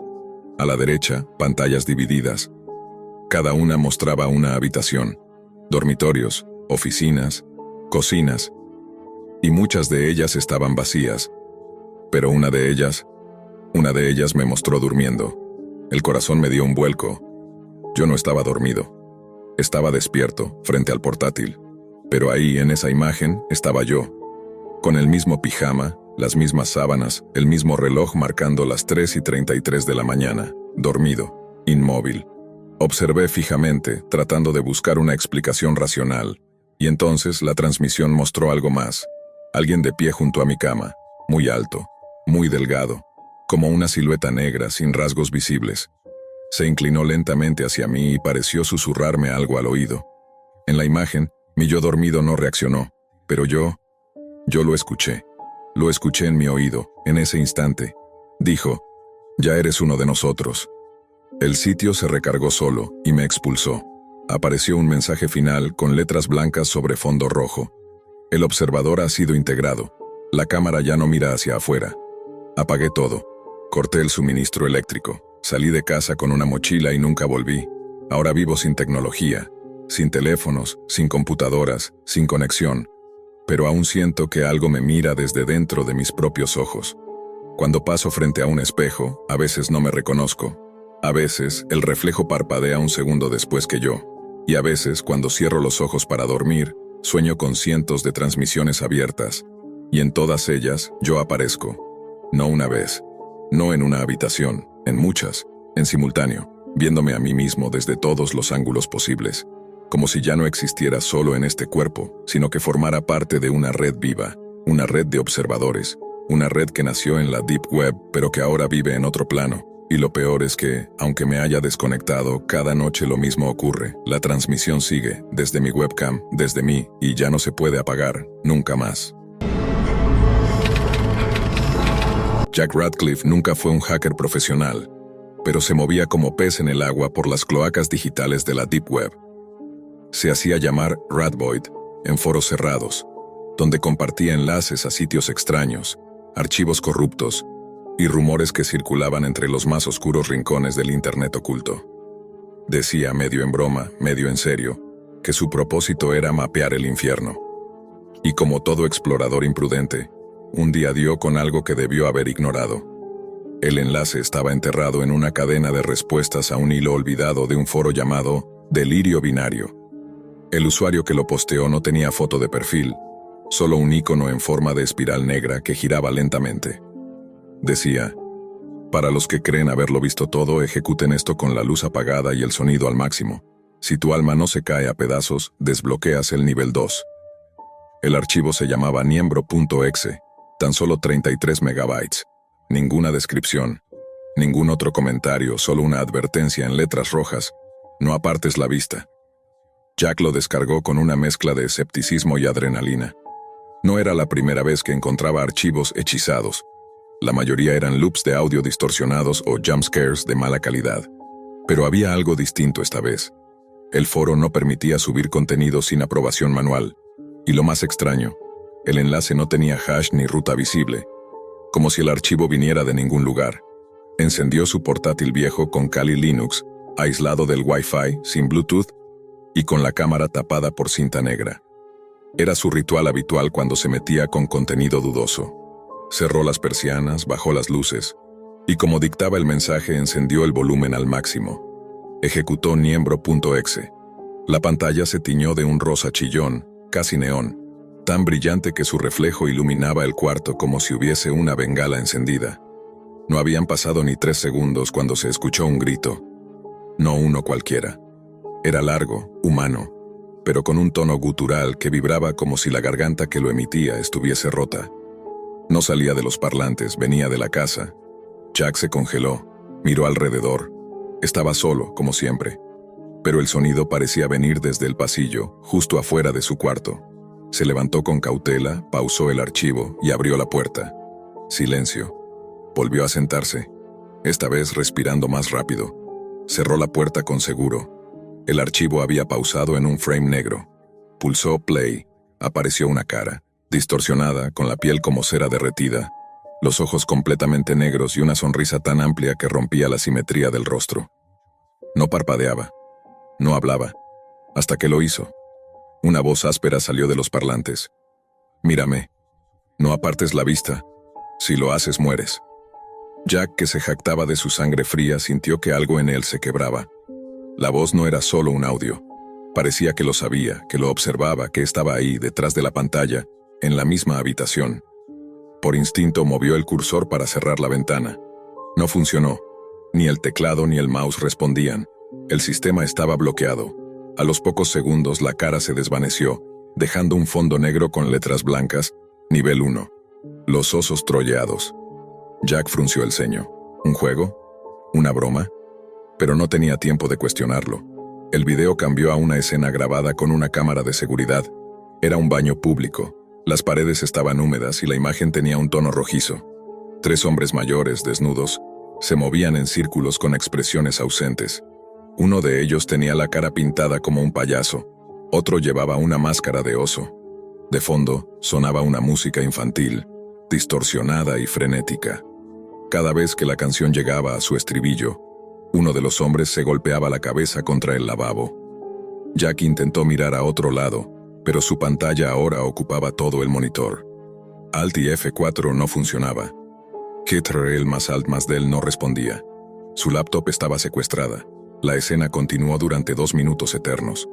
A la derecha, pantallas divididas. Cada una mostraba una habitación. Dormitorios, oficinas, cocinas. Y muchas de ellas estaban vacías. Pero una de ellas me mostró durmiendo. El corazón me dio un vuelco. Yo no estaba dormido. Estaba despierto, frente al portátil. Pero ahí, en esa imagen, estaba yo. Con el mismo pijama, las mismas sábanas, el mismo reloj marcando las 3:33 de la mañana. Dormido, inmóvil. Observé fijamente, tratando de buscar una explicación racional. Y entonces la transmisión mostró algo más. Alguien de pie junto a mi cama, muy alto, muy delgado, como una silueta negra sin rasgos visibles. Se inclinó lentamente hacia mí y pareció susurrarme algo al oído. En la imagen, mi yo dormido no reaccionó, pero yo lo escuché. Lo escuché en mi oído, en ese instante. Dijo: «Ya eres uno de nosotros». El sitio se recargó solo y me expulsó. Apareció un mensaje final con letras blancas sobre fondo rojo. El observador ha sido integrado. La cámara ya no mira hacia afuera. Apagué todo. Corté el suministro eléctrico. Salí de casa con una mochila y nunca volví. Ahora vivo sin tecnología, sin teléfonos, sin computadoras, sin conexión. Pero aún siento que algo me mira desde dentro de mis propios ojos. Cuando paso frente a un espejo, a veces no me reconozco. A veces, el reflejo parpadea un segundo después que yo. Y a veces, cuando cierro los ojos para dormir, sueño con cientos de transmisiones abiertas. Y en todas ellas, yo aparezco. No una vez. No en una habitación, en muchas, en simultáneo, viéndome a mí mismo desde todos los ángulos posibles. Como si ya no existiera solo en este cuerpo, sino que formara parte de una red viva, una red de observadores, una red que nació en la Deep Web, pero que ahora vive en otro plano. Y lo peor es que, aunque me haya desconectado, cada noche lo mismo ocurre. La transmisión sigue, desde mi webcam, desde mí, y ya no se puede apagar, nunca más. Jack Radcliffe nunca fue un hacker profesional, pero se movía como pez en el agua por las cloacas digitales de la Deep Web. Se hacía llamar Radboyd en foros cerrados, donde compartía enlaces a sitios extraños, archivos corruptos y rumores que circulaban entre los más oscuros rincones del Internet oculto. Decía medio en broma, medio en serio, que su propósito era mapear el infierno. Y como todo explorador imprudente, un día dio con algo que debió haber ignorado. El enlace estaba enterrado en una cadena de respuestas a un hilo olvidado de un foro llamado Delirio Binario. El usuario que lo posteó no tenía foto de perfil, solo un icono en forma de espiral negra que giraba lentamente. Decía: para los que creen haberlo visto todo, ejecuten esto con la luz apagada y el sonido al máximo. Si tu alma no se cae a pedazos, desbloqueas el nivel 2. El archivo se llamaba niembro.exe, tan solo 33 megabytes. Ninguna descripción, ningún otro comentario, solo una advertencia en letras rojas: no apartes la vista. Jack lo descargó con una mezcla de escepticismo y adrenalina. No era la primera vez que encontraba archivos hechizados. La mayoría eran loops de audio distorsionados o jumpscares de mala calidad. Pero había algo distinto esta vez. El foro no permitía subir contenido sin aprobación manual. Y lo más extraño, el enlace no tenía hash ni ruta visible, como si el archivo viniera de ningún lugar. Encendió su portátil viejo con Kali Linux, aislado del Wi-Fi, sin Bluetooth, y con la cámara tapada por cinta negra. Era su ritual habitual cuando se metía con contenido dudoso. Cerró las persianas, bajó las luces, y como dictaba el mensaje, encendió el volumen al máximo. Ejecutó niembro.exe. La pantalla se tiñó de un rosa chillón, casi neón, tan brillante que su reflejo iluminaba el cuarto como si hubiese una bengala encendida. No habían pasado ni 3 segundos cuando se escuchó un grito. No uno cualquiera. Era largo, humano, pero con un tono gutural que vibraba como si la garganta que lo emitía estuviese rota. No salía de los parlantes, venía de la casa. Jack se congeló, miró alrededor. Estaba solo, como siempre. Pero el sonido parecía venir desde el pasillo, justo afuera de su cuarto. Se levantó con cautela, pausó el archivo y abrió la puerta. Silencio. Volvió a sentarse, esta vez respirando más rápido. Cerró la puerta con seguro. El archivo había pausado en un frame negro. Pulsó play. Apareció una cara, distorsionada, con la piel como cera derretida, los ojos completamente negros y una sonrisa tan amplia que rompía la simetría del rostro. No parpadeaba. No hablaba. Hasta que lo hizo. Una voz áspera salió de los parlantes. «Mírame. No apartes la vista. Si lo haces, mueres». Jack, que se jactaba de su sangre fría, sintió que algo en él se quebraba. La voz no era solo un audio. Parecía que lo sabía, que lo observaba, que estaba ahí, detrás de la pantalla, en la misma habitación. Por instinto movió el cursor para cerrar la ventana. No funcionó. Ni el teclado ni el mouse respondían. El sistema estaba bloqueado. A los pocos segundos la cara se desvaneció, dejando un fondo negro con letras blancas, nivel 1. Los osos trolleados. Jack frunció el ceño. ¿Un juego? ¿Una broma? Pero no tenía tiempo de cuestionarlo. El video cambió a una escena grabada con una cámara de seguridad. Era un baño público. Las paredes estaban húmedas y la imagen tenía un tono rojizo. 3 hombres mayores, desnudos, se movían en círculos con expresiones ausentes. Uno de ellos tenía la cara pintada como un payaso. Otro llevaba una máscara de oso. De fondo, sonaba una música infantil, distorsionada y frenética. Cada vez que la canción llegaba a su estribillo, uno de los hombres se golpeaba la cabeza contra el lavabo. Jack intentó mirar a otro lado, pero su pantalla ahora ocupaba todo el monitor. Alt y F4 no funcionaba. Ctrl más Alt más Del no respondía. Su laptop estaba secuestrada. La escena continuó durante 2 minutos eternos.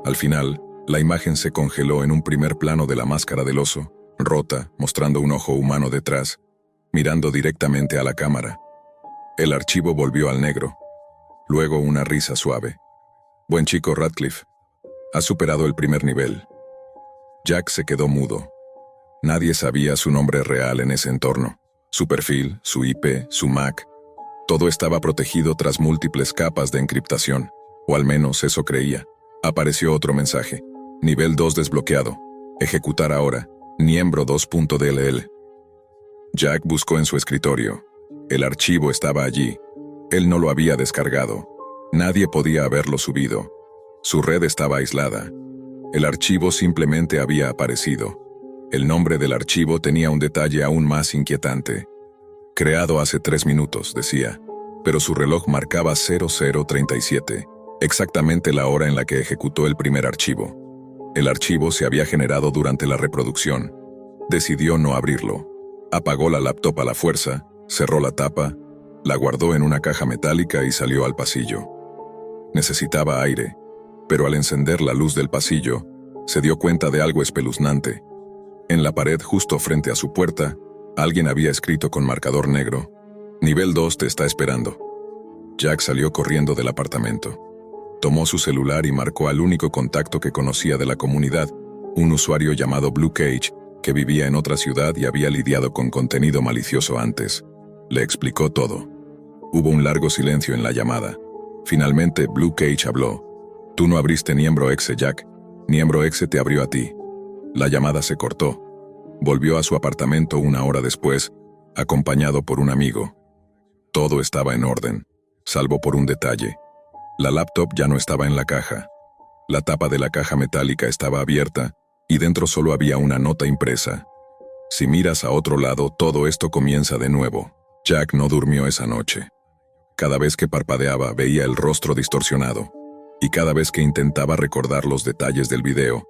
Al final, la imagen se congeló en un primer plano de la máscara del oso, rota, mostrando un ojo humano detrás, mirando directamente a la cámara. El archivo volvió al negro. Luego una risa suave. «Buen chico, Radcliffe. Has superado el primer nivel». Jack se quedó mudo. Nadie sabía su nombre real en ese entorno. Su perfil, su IP, su MAC. Todo estaba protegido tras múltiples capas de encriptación. O al menos eso creía. Apareció otro mensaje. Nivel 2 desbloqueado. Ejecutar ahora. Niembro 2.dll. Jack buscó en su escritorio. El archivo estaba allí. Él no lo había descargado. Nadie podía haberlo subido. Su red estaba aislada. El archivo simplemente había aparecido. El nombre del archivo tenía un detalle aún más inquietante. Creado hace 3 minutos, decía, pero su reloj marcaba 0037. exactamente la hora en la que ejecutó el primer archivo. El archivo se había generado durante la reproducción. Decidió no abrirlo. Apagó la laptop a la fuerza, cerró la tapa, la guardó en una caja metálica y salió al pasillo. Necesitaba aire, pero al encender la luz del pasillo, se dio cuenta de algo espeluznante. En la pared justo frente a su puerta, alguien había escrito con marcador negro: Nivel 2 te está esperando. Jack salió corriendo del apartamento. Tomó su celular y marcó al único contacto que conocía de la comunidad, un usuario llamado Blue Cage, que vivía en otra ciudad y había lidiado con contenido malicioso antes. Le explicó todo. Hubo un largo silencio en la llamada. Finalmente, Blue Cage habló. Tú no abriste Niembro Exe, Jack. Niembro Exe te abrió a ti. La llamada se cortó. Volvió a su apartamento una hora después, acompañado por un amigo. Todo estaba en orden, salvo por un detalle. La laptop ya no estaba en la caja. La tapa de la caja metálica estaba abierta y dentro solo había una nota impresa. Si miras a otro lado, todo esto comienza de nuevo. Jack no durmió esa noche. Cada vez que parpadeaba, veía el rostro distorsionado. Y cada vez que intentaba recordar los detalles del video,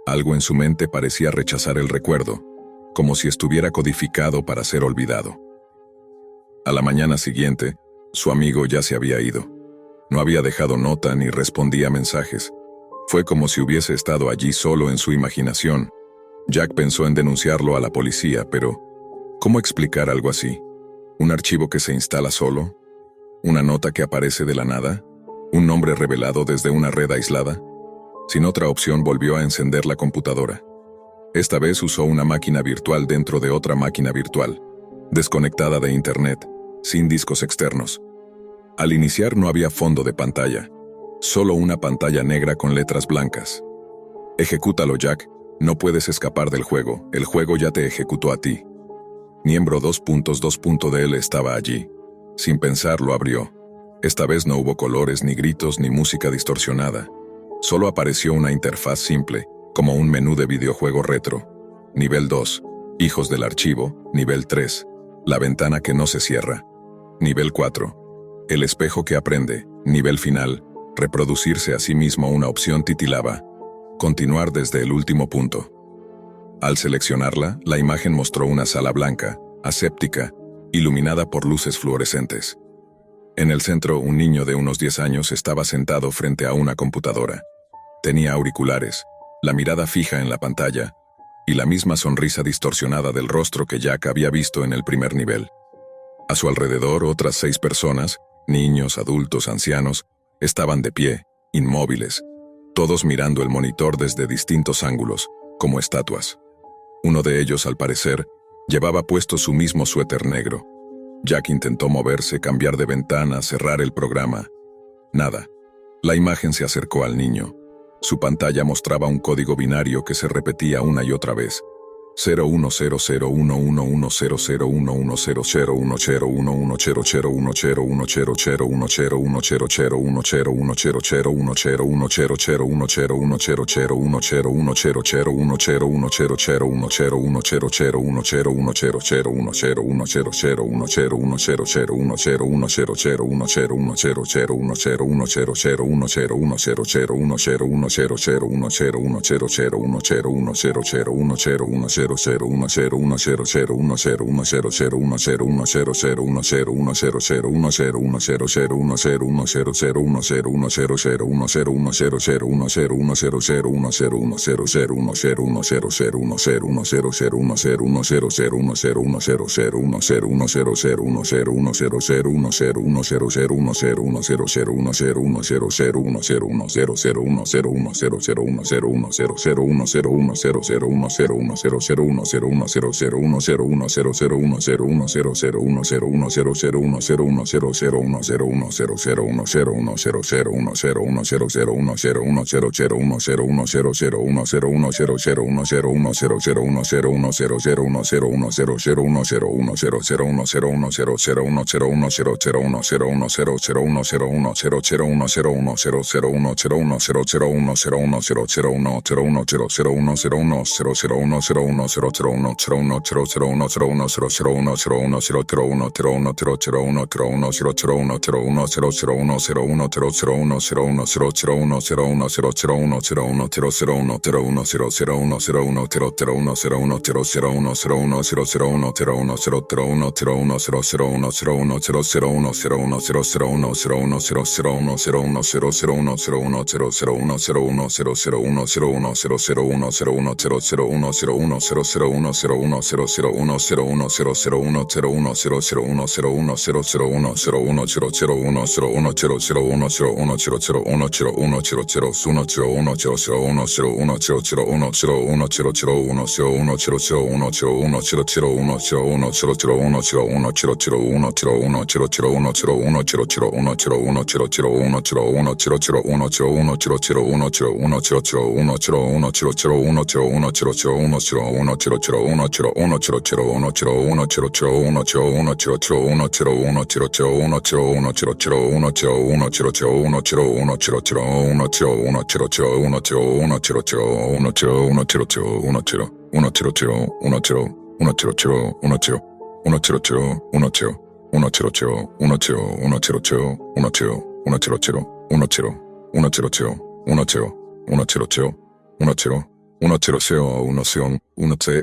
algo en su mente parecía rechazar el recuerdo, como si estuviera codificado para ser olvidado. A la mañana siguiente, su amigo ya se había ido. No había dejado nota ni respondía mensajes. Fue como si hubiese estado allí solo en su imaginación. Jack pensó en denunciarlo a la policía, pero ¿cómo explicar algo así? ¿Un archivo que se instala solo? ¿Una nota que aparece de la nada? ¿Un nombre revelado desde una red aislada? Sin otra opción, volvió a encender la computadora. Esta vez usó una máquina virtual dentro de otra máquina virtual, desconectada de internet, sin discos externos. Al iniciar no había fondo de pantalla, solo una pantalla negra con letras blancas. Ejecútalo, Jack, no puedes escapar del juego, el juego ya te ejecutó a ti. Niembro 2.2.dl estaba allí. Sin pensar lo abrió. Esta vez no hubo colores, ni gritos, ni música distorsionada. Solo apareció una interfaz simple, como un menú de videojuego retro. Nivel 2, hijos del archivo. Nivel 3, la ventana que no se cierra. Nivel 4, el espejo que aprende. Nivel final, reproducirse a sí mismo. Una opción titilaba: continuar desde el último punto. Al seleccionarla, la imagen mostró una sala blanca, aséptica, iluminada por luces fluorescentes. En el centro, un niño de unos 10 años estaba sentado frente a una computadora. Tenía auriculares, la mirada fija en la pantalla, y la misma sonrisa distorsionada del rostro que Jack había visto en el primer nivel. A su alrededor, otras 6 personas, niños, adultos, ancianos, estaban de pie, inmóviles, todos mirando el monitor desde distintos ángulos, como estatuas. Uno de ellos, al parecer, llevaba puesto su mismo suéter negro. Jack intentó moverse, cambiar de ventana, cerrar el programa. Nada. La imagen se acercó al niño. Su pantalla mostraba un código binario que se repetía una y otra vez. 001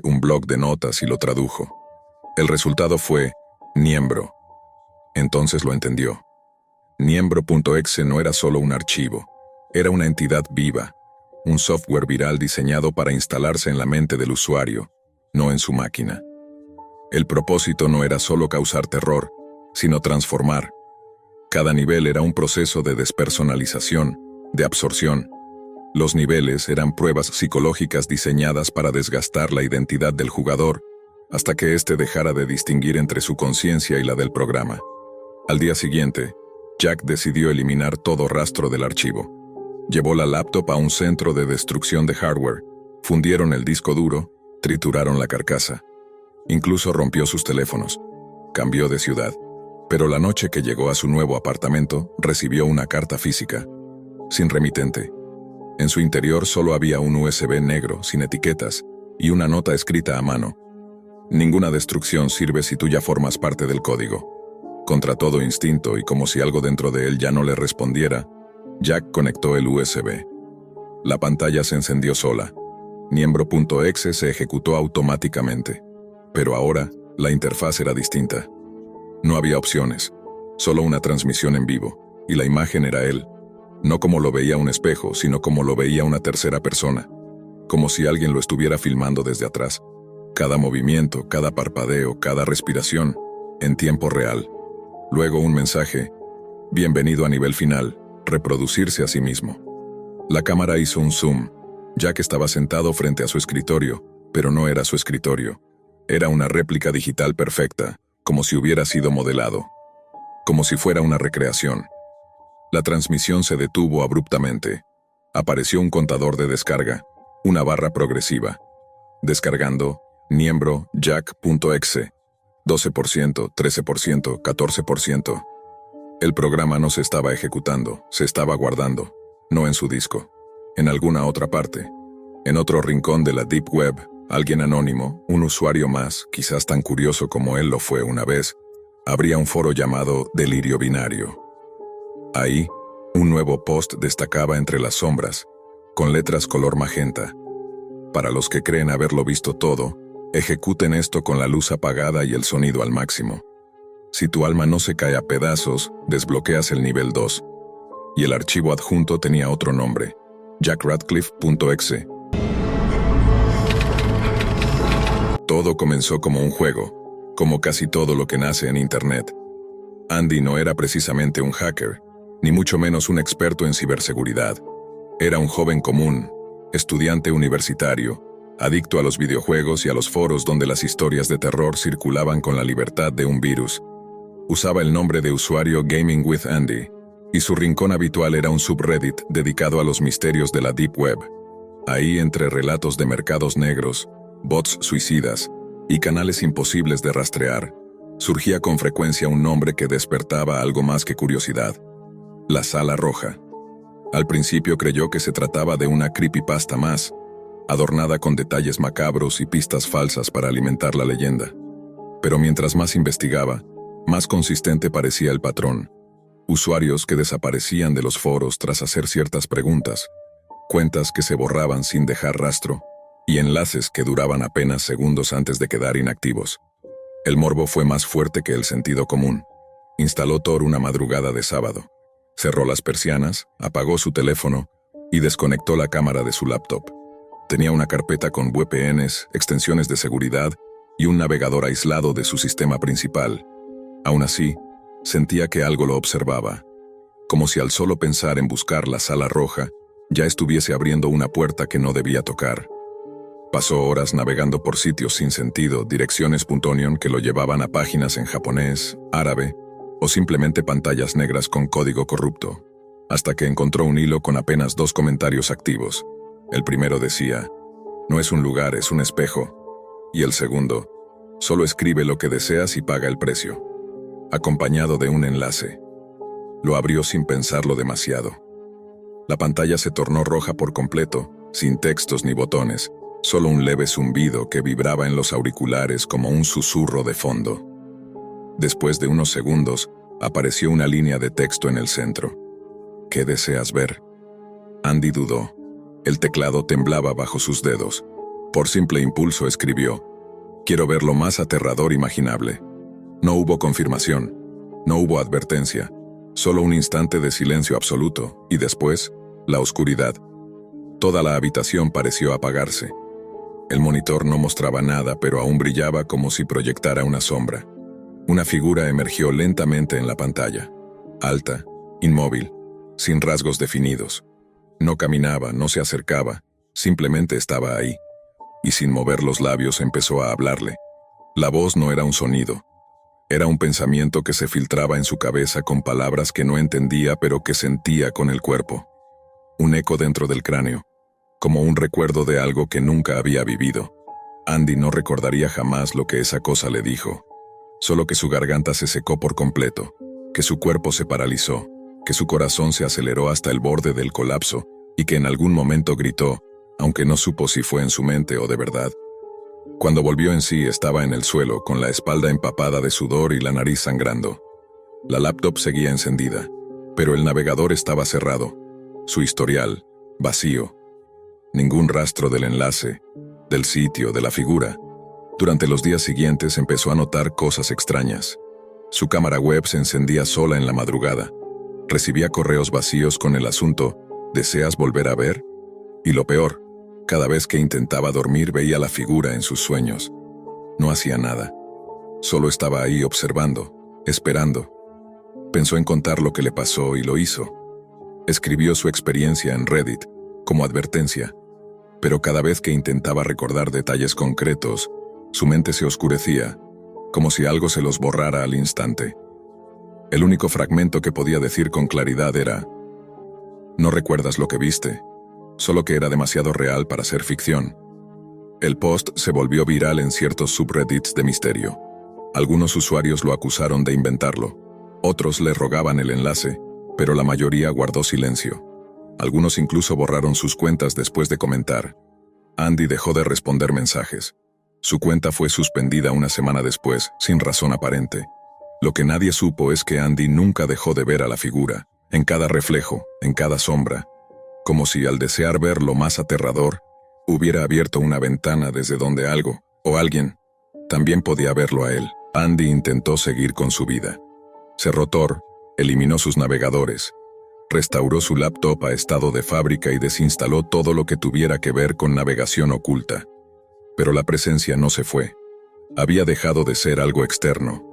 un blog de notas y lo tradujo. El resultado fue Niembro. Entonces lo entendió. Niembro.exe no era solo un archivo, era una entidad viva, un software viral diseñado para instalarse en la mente del usuario, no en su máquina. El propósito no era solo causar terror, sino transformar. Cada nivel era un proceso de despersonalización, de absorción. Los niveles eran pruebas psicológicas diseñadas para desgastar la identidad del jugador, hasta que éste dejara de distinguir entre su conciencia y la del programa. Al día siguiente, Jack decidió eliminar todo rastro del archivo. Llevó la laptop a un centro de destrucción de hardware, fundieron el disco duro, trituraron la carcasa. Incluso rompió sus teléfonos. Cambió de ciudad. Pero la noche que llegó a su nuevo apartamento, recibió una carta física, sin remitente. En su interior solo había un USB negro, sin etiquetas, y una nota escrita a mano. Ninguna destrucción sirve si tú ya formas parte del código. Contra todo instinto y como si algo dentro de él ya no le respondiera, Jack conectó el USB. La pantalla se encendió sola. Niembro.exe se ejecutó automáticamente. Pero ahora, la interfaz era distinta. No había opciones, solo una transmisión en vivo, y la imagen era él. No como lo veía un espejo, sino como lo veía una tercera persona. Como si alguien lo estuviera filmando desde atrás. Cada movimiento, cada parpadeo, cada respiración, en tiempo real. Luego un mensaje: bienvenido a nivel final, reproducirse a sí mismo. La cámara hizo un zoom. Jack estaba sentado frente a su escritorio, pero no era su escritorio. Era una réplica digital perfecta, como si hubiera sido modelado. Como si fuera una recreación. La transmisión se detuvo abruptamente. Apareció un contador de descarga, una barra progresiva. Descargando, Niembro, Jack.exe. 12%, 13%, 14%. El programa no se estaba ejecutando, se estaba guardando, no en su disco, en alguna otra parte. En otro rincón de la Deep Web, alguien anónimo, un usuario más, quizás tan curioso como él lo fue una vez, abría un foro llamado Delirio Binario. Ahí, un nuevo post destacaba entre las sombras, con letras color magenta. Para los que creen haberlo visto todo, ejecuten esto con la luz apagada y el sonido al máximo. Si tu alma no se cae a pedazos, desbloqueas el nivel 2. Y el archivo adjunto tenía otro nombre: jackradcliffe.exe. Todo comenzó como un juego, como casi todo lo que nace en Internet. Andy no era precisamente un hacker, ni mucho menos un experto en ciberseguridad. Era un joven común, estudiante universitario, adicto a los videojuegos y a los foros donde las historias de terror circulaban con la libertad de un virus. Usaba el nombre de usuario Gaming with Andy, y su rincón habitual era un subreddit dedicado a los misterios de la Deep Web. Ahí, entre relatos de mercados negros, bots suicidas y canales imposibles de rastrear, surgía con frecuencia un nombre que despertaba algo más que curiosidad: la Sala Roja. Al principio creyó que se trataba de una creepypasta más, adornada con detalles macabros y pistas falsas para alimentar la leyenda. Pero mientras más investigaba, más consistente parecía el patrón. Usuarios que desaparecían de los foros tras hacer ciertas preguntas, cuentas que se borraban sin dejar rastro, y enlaces que duraban apenas segundos antes de quedar inactivos. El morbo fue más fuerte que el sentido común. Instaló Tor una madrugada de sábado. Cerró las persianas, apagó su teléfono y desconectó la cámara de su laptop. Tenía una carpeta con VPNs, extensiones de seguridad y un navegador aislado de su sistema principal. Aún así, sentía que algo lo observaba, como si al solo pensar en buscar la sala roja, ya estuviese abriendo una puerta que no debía tocar. Pasó horas navegando por sitios sin sentido, direcciones.onion que lo llevaban a páginas en japonés, árabe, o simplemente pantallas negras con código corrupto, hasta que encontró un hilo con apenas 2 comentarios activos. El primero decía, no es un lugar, es un espejo. Y el segundo, solo escribe lo que deseas y paga el precio. Acompañado de un enlace. Lo abrió sin pensarlo demasiado. La pantalla se tornó roja por completo, sin textos ni botones, solo un leve zumbido que vibraba en los auriculares como un susurro de fondo. Después de unos segundos, apareció una línea de texto en el centro. ¿Qué deseas ver? Andy dudó. El teclado temblaba bajo sus dedos. Por simple impulso escribió, quiero ver lo más aterrador imaginable. No hubo confirmación, no hubo advertencia, solo un instante de silencio absoluto, y después, la oscuridad. Toda la habitación pareció apagarse. El monitor no mostraba nada, pero aún brillaba como si proyectara una sombra. Una figura emergió lentamente en la pantalla, alta, inmóvil, sin rasgos definidos. No caminaba, no se acercaba, simplemente estaba ahí. Y sin mover los labios empezó a hablarle. La voz no era un sonido. Era un pensamiento que se filtraba en su cabeza con palabras que no entendía pero que sentía con el cuerpo. Un eco dentro del cráneo, como un recuerdo de algo que nunca había vivido. Andy no recordaría jamás lo que esa cosa le dijo. Solo que su garganta se secó por completo, que su cuerpo se paralizó, que su corazón se aceleró hasta el borde del colapso y que en algún momento gritó, aunque no supo si fue en su mente o de verdad. Cuando volvió en sí estaba en el suelo, con la espalda empapada de sudor y la nariz sangrando. La laptop seguía encendida, pero el navegador estaba cerrado. Su historial, vacío. Ningún rastro del enlace, del sitio, de la figura. Durante los días siguientes empezó a notar cosas extrañas. Su cámara web se encendía sola en la madrugada. Recibía correos vacíos con el asunto, ¿deseas volver a ver? Y lo peor, cada vez que intentaba dormir veía la figura en sus sueños. No hacía nada. Solo estaba ahí observando, esperando. Pensó en contar lo que le pasó y lo hizo. Escribió su experiencia en Reddit, como advertencia. Pero cada vez que intentaba recordar detalles concretos, su mente se oscurecía, como si algo se los borrara al instante. El único fragmento que podía decir con claridad era, no recuerdas lo que viste, solo que era demasiado real para ser ficción. El post se volvió viral en ciertos subreddits de misterio. Algunos usuarios lo acusaron de inventarlo, otros le rogaban el enlace, pero la mayoría guardó silencio. Algunos incluso borraron sus cuentas después de comentar. Andy dejó de responder mensajes. Su cuenta fue suspendida una semana después, sin razón aparente. Lo que nadie supo es que Andy nunca dejó de ver a la figura, en cada reflejo, en cada sombra, como si al desear ver lo más aterrador, hubiera abierto una ventana desde donde algo, o alguien, también podía verlo a él. Andy intentó seguir con su vida. Cerró Tor, eliminó sus navegadores, restauró su laptop a estado de fábrica y desinstaló todo lo que tuviera que ver con navegación oculta. Pero la presencia no se fue. Había dejado de ser algo externo.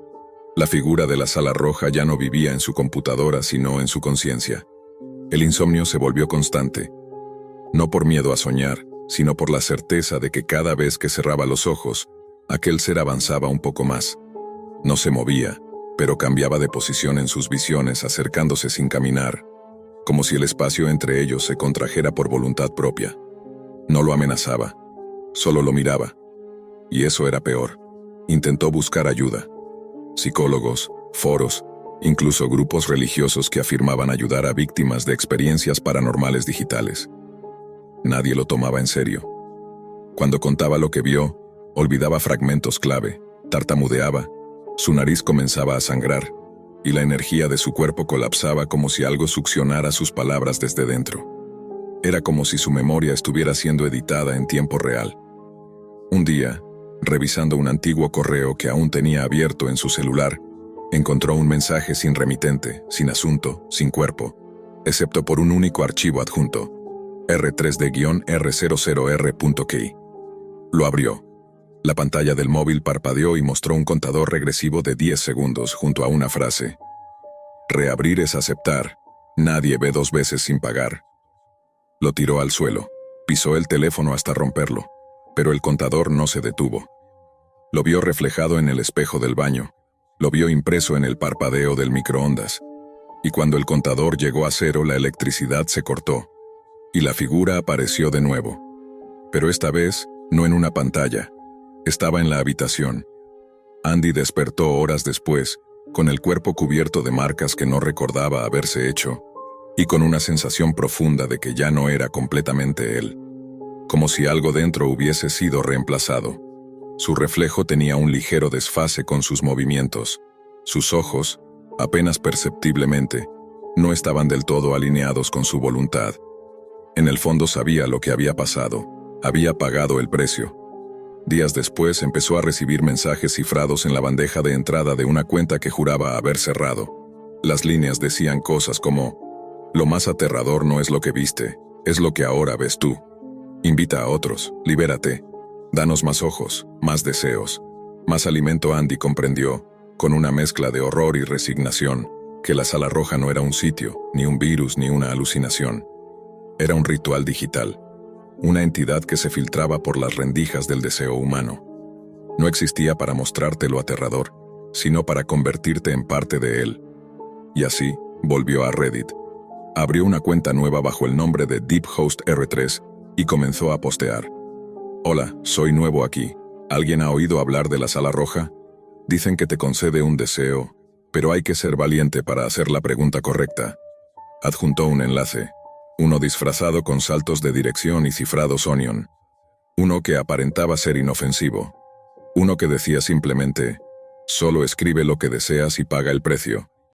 La figura de la sala roja ya no vivía en su computadora, sino en su conciencia. El insomnio se volvió constante. No por miedo a soñar, sino por la certeza de que cada vez que cerraba los ojos, aquel ser avanzaba un poco más. No se movía, pero cambiaba de posición en sus visiones, acercándose sin caminar, como si el espacio entre ellos se contrajera por voluntad propia. No lo amenazaba, solo lo miraba. Y eso era peor. Intentó buscar ayuda. Psicólogos, foros, incluso grupos religiosos que afirmaban ayudar a víctimas de experiencias paranormales digitales. Nadie lo tomaba en serio. Cuando contaba lo que vio, olvidaba fragmentos clave, tartamudeaba, su nariz comenzaba a sangrar, y la energía de su cuerpo colapsaba como si algo succionara sus palabras desde dentro. Era como si su memoria estuviera siendo editada en tiempo real. Un día, revisando un antiguo correo que aún tenía abierto en su celular, encontró un mensaje sin remitente, sin asunto, sin cuerpo, excepto por un único archivo adjunto, R3D-R00R.key. Lo abrió. La pantalla del móvil parpadeó y mostró un contador regresivo de 10 segundos junto a una frase. Reabrir es aceptar. Nadie ve 2 veces sin pagar. Lo tiró al suelo. Pisó el teléfono hasta romperlo. Pero el contador no se detuvo. Lo vio reflejado en el espejo del baño. Lo vio impreso en el parpadeo del microondas. Y cuando el contador llegó a 0, la electricidad se cortó. Y la figura apareció de nuevo. Pero esta vez, no en una pantalla. Estaba en la habitación. Andy despertó horas después, con el cuerpo cubierto de marcas que no recordaba haberse hecho, y con una sensación profunda de que ya no era completamente él. Como si algo dentro hubiese sido reemplazado. Su reflejo tenía un ligero desfase con sus movimientos. Sus ojos, apenas perceptiblemente, no estaban del todo alineados con su voluntad. En el fondo sabía lo que había pasado. Había pagado el precio. Días después empezó a recibir mensajes cifrados en la bandeja de entrada de una cuenta que juraba haber cerrado. Las líneas decían cosas como: lo más aterrador no es lo que viste, es lo que ahora ves tú. Invita a otros, libérate. Danos más ojos, más deseos, más alimento. Andy comprendió, con una mezcla de horror y resignación, que la sala roja no era un sitio, ni un virus, ni una alucinación. Era un ritual digital, una entidad que se filtraba por las rendijas del deseo humano. No existía para mostrarte lo aterrador, sino para convertirte en parte de él. Y así, volvió a Reddit. Abrió una cuenta nueva bajo el nombre de DeepHost R3 y comenzó a postear. Hola, soy nuevo aquí. ¿Alguien ha oído hablar de la sala roja? Dicen que te concede un deseo, pero hay que ser valiente para hacer la pregunta correcta. Adjuntó un enlace, uno disfrazado con saltos de dirección y cifrados Onion. Uno que aparentaba ser inofensivo. Uno que decía simplemente: solo escribe lo que deseas y paga el precio.